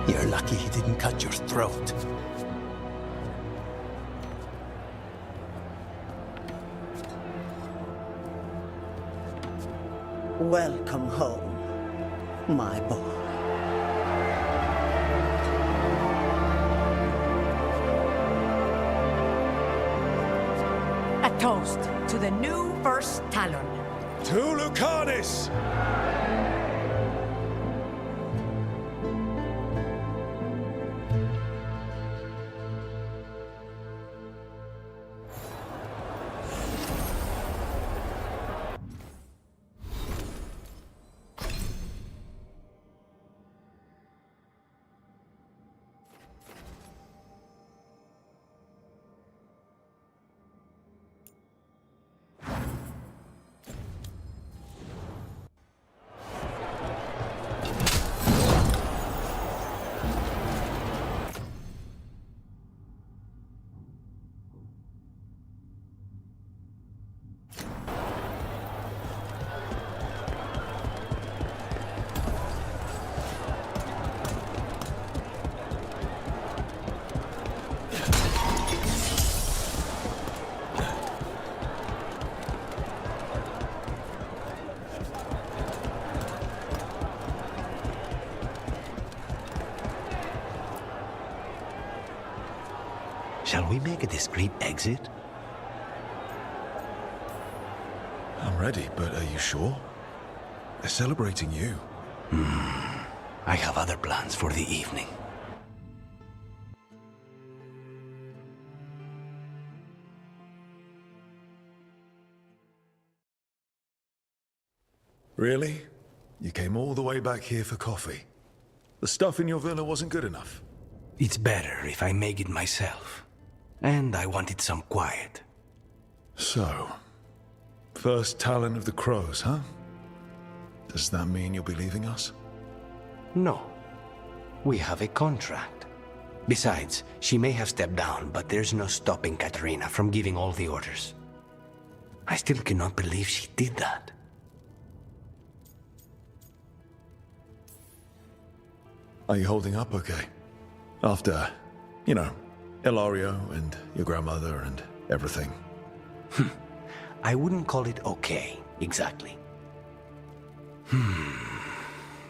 You're lucky he didn't cut your throat. Welcome home, my boy. A toast to the new First Talon. To Lucanis! Shall we make a discreet exit? I'm ready, but are you sure? They're celebrating you. I have other plans for the evening. Really? You came all the way back here for coffee? The stuff in your villa wasn't good enough? It's better if I make it myself. And I wanted some quiet. So, first Talon of the Crows, huh? Does that mean you'll be leaving us? No. We have a contract. Besides, she may have stepped down, but there's no stopping Katarina from giving all the orders. I still cannot believe she did that. Are you holding up okay? After, you know, Ilario and your grandmother and everything. I wouldn't call it okay, exactly.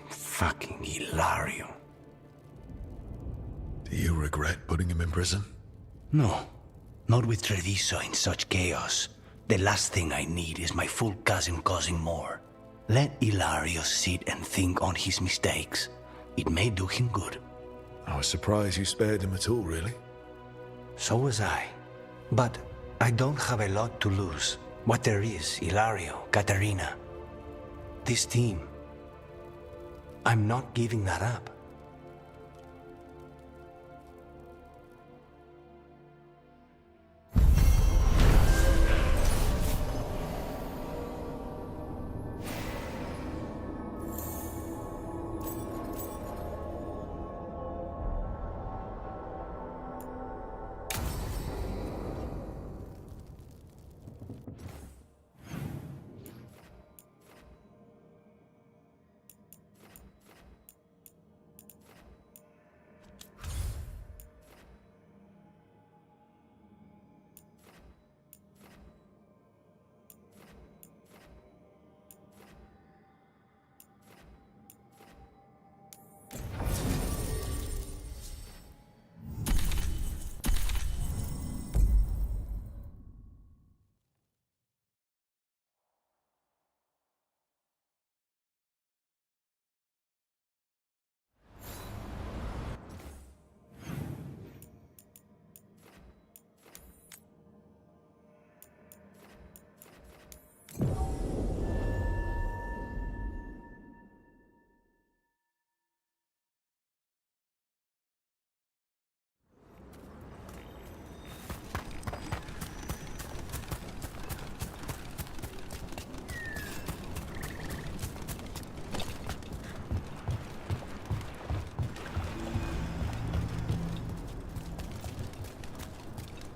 Fucking Ilario. Do you regret putting him in prison? No, not with Treviso in such chaos. The last thing I need is my full cousin causing more. Let Ilario sit and think on his mistakes. It may do him good. I was surprised you spared him at all, really. So was I. But I don't have a lot to lose. What there is, Ilario, Katarina, this team. I'm not giving that up.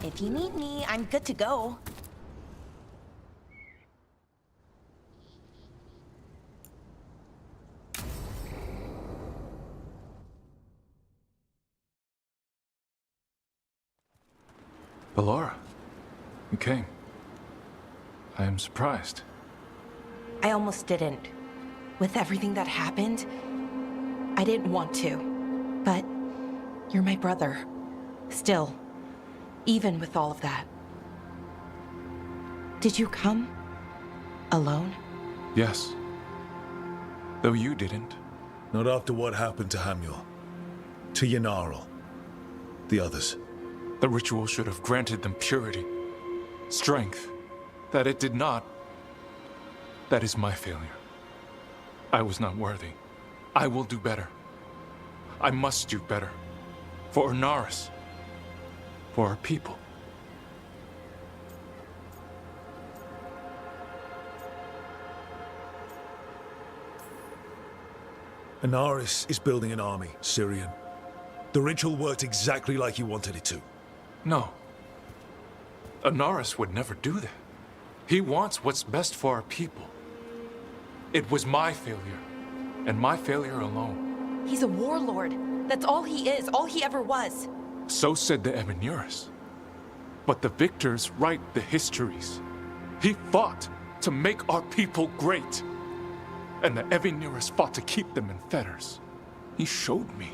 If you need me, I'm good to go. Ballora, you came. I am surprised. I almost didn't. With everything that happened, I didn't want to. But you're my brother. Still, even with all of that. Did you come? Alone? Yes. Though you didn't. Not after what happened to Hamuel. To Yanarl. The others. The ritual should have granted them purity. Strength. That it did not. That is my failure. I was not worthy. I will do better. I must do better. For Inaris. For our people. Inaris is building an army, Syrian. The ritual worked exactly like you wanted it to. No. Inaris would never do that. He wants what's best for our people. It was my failure, and my failure alone. He's a warlord. That's all he is, all he ever was. So said the Emenuris. But the victors write the histories. He fought to make our people great. And the Evenuris fought to keep them in fetters. He showed me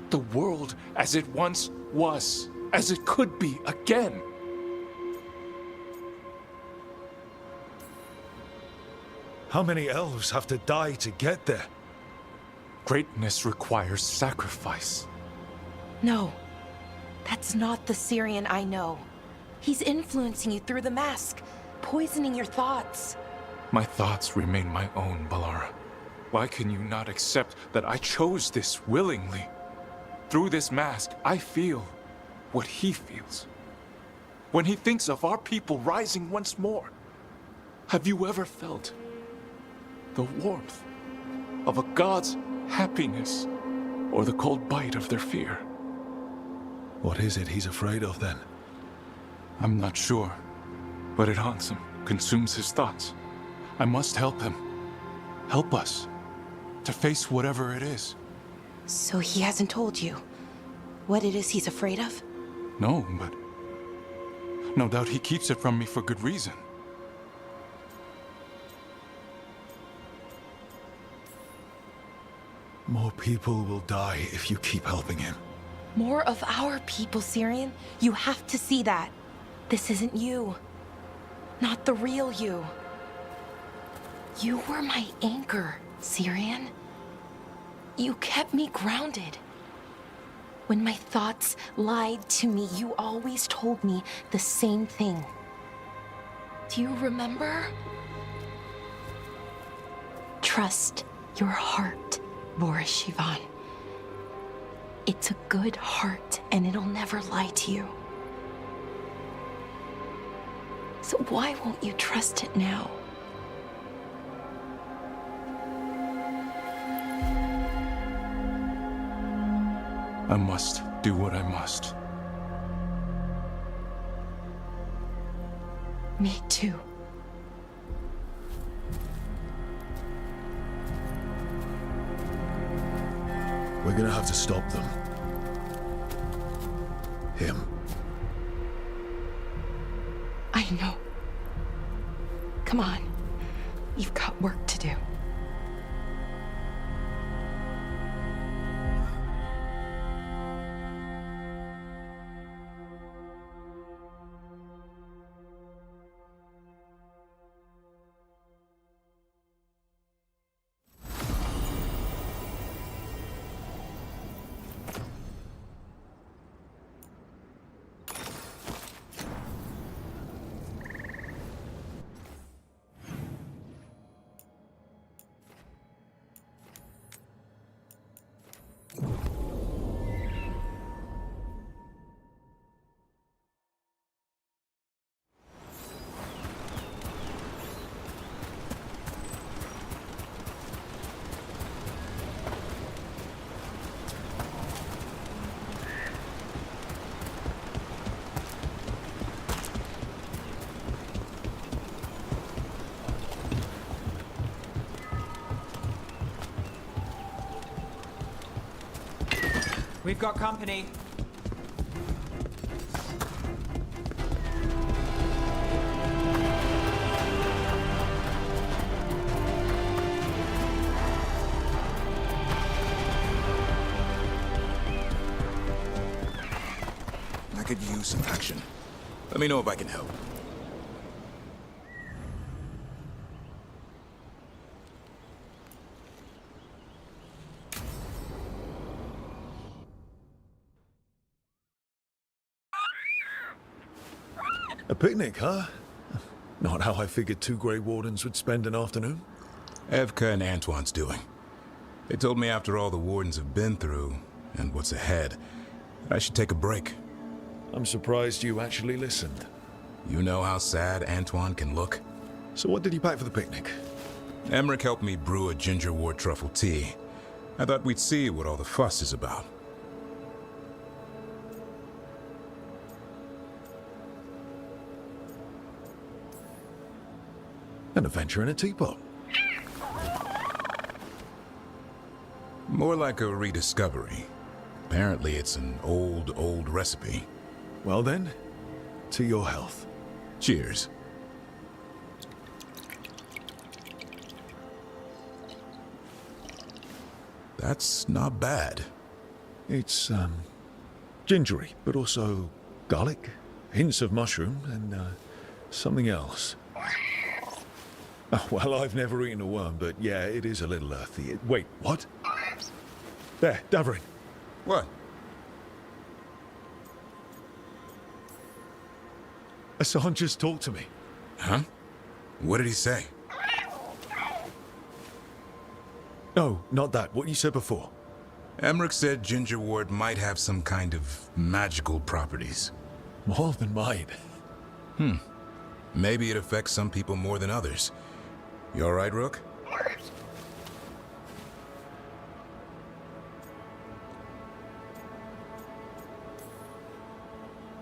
the world as it once was, as it could be again. How many elves have to die to get there? Greatness requires sacrifice. No, that's not the Syrian I know. He's influencing you through the mask, poisoning your thoughts. My thoughts remain my own, Ballora. Why can you not accept that I chose this willingly? Through this mask, I feel what he feels. When he thinks of our people rising once more, have you ever felt the warmth of a god's happiness or the cold bite of their fear? What is it he's afraid of then? I'm not sure, but it haunts him, consumes his thoughts. I must help him. Help us to face whatever it is. So he hasn't told you what it is he's afraid of? No, but no doubt he keeps it from me for good reason. More people will die if you keep helping him. More of our people, Syrian. You have to see that. This isn't you. Not the real you. You were my anchor, Syrian. You kept me grounded. When my thoughts lied to me, you always told me the same thing. Do you remember? Trust your heart, Boris Shivan. It's a good heart, and it'll never lie to you. So why won't you trust it now? I must do what I must. Me too. We're gonna have to stop them. Him. I know. Come on. You've got work to do. We've got company. I could use some action. Let me know if I can help. A picnic, huh? Not how I figured two Grey Wardens would spend an afternoon. Evka and Antoine's doing. They told me after all the Wardens have been through, and what's ahead, that I should take a break. I'm surprised you actually listened. You know how sad Antoine can look? So what did you pack for the picnic? Emmerich helped me brew a ginger wort truffle tea. I thought we'd see what all the fuss is about. An adventure in a teapot. More like a rediscovery. Apparently it's an old recipe. Well then, to your health. Cheers. That's not bad. It's, gingery, but also garlic, hints of mushroom, and, something else. Oh, well, I've never eaten a worm, but yeah, it is a little earthy. Wait, what? There, Davarin. What? Hassan just talked to me. Huh? What did he say? No, not that. What you said before. Emmerich said ginger wort might have some kind of magical properties. More than mine. Maybe it affects some people more than others. You all right, Rook?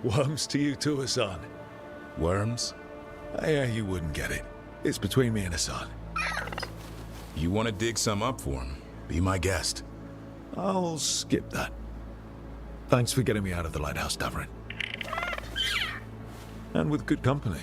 Worms to you too, Hassan. Worms? Yeah, you wouldn't get it. It's between me and Hassan. You want to dig some up for him? Be my guest. I'll skip that. Thanks for getting me out of the lighthouse, Davarin. And with good company.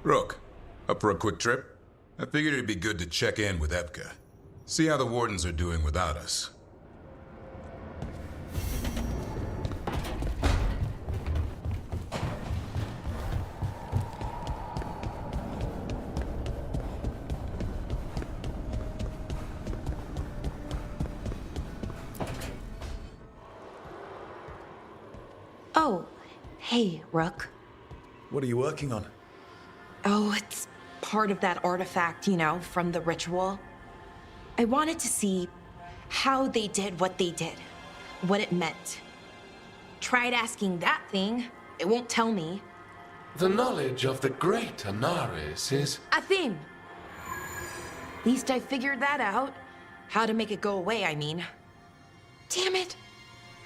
Rook, up for a quick trip? I figured it'd be good to check in with Epka. See how the Wardens are doing without us. Oh, hey, Rook. What are you working on? Oh, it's part of that artifact, you know, from the ritual. I wanted to see how they did what they did, what it meant. Tried asking that thing, it won't tell me. The knowledge of the great Anaris is... A thing! At least I figured that out. How to make it go away, I mean. Damn it!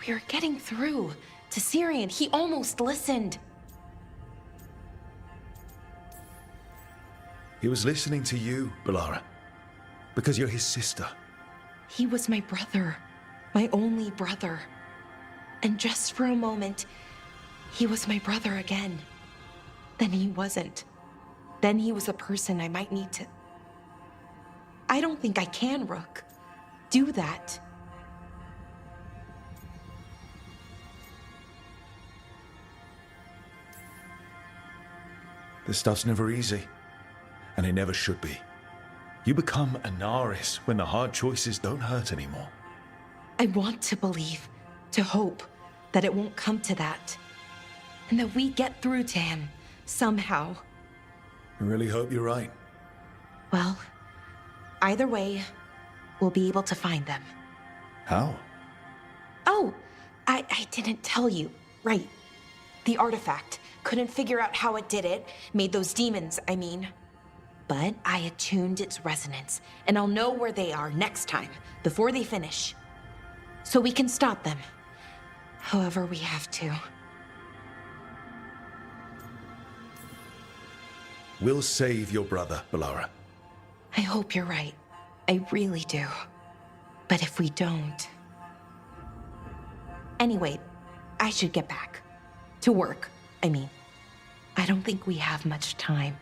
We were getting through. To Syrian, he almost listened. He was listening to you, Balara. Because you're his sister. He was my brother. My only brother. And just for a moment, he was my brother again. Then he wasn't. Then he was a person I might need to... I don't think I can, Rook. Do that. This stuff's never easy. And it never should be. You become Anaris when the hard choices don't hurt anymore. I want to believe, to hope, that it won't come to that. And that we get through to him, somehow. I really hope you're right. Well, either way, we'll be able to find them. How? Oh, I didn't tell you. Right. The artifact. Couldn't figure out how it did it. Made those demons, I mean. But I attuned its resonance, and I'll know where they are next time, before they finish. So we can stop them. However we have to. We'll save your brother, Balara. I hope you're right. I really do. But if we don't... Anyway, I should get back. To work, I mean. I don't think we have much time.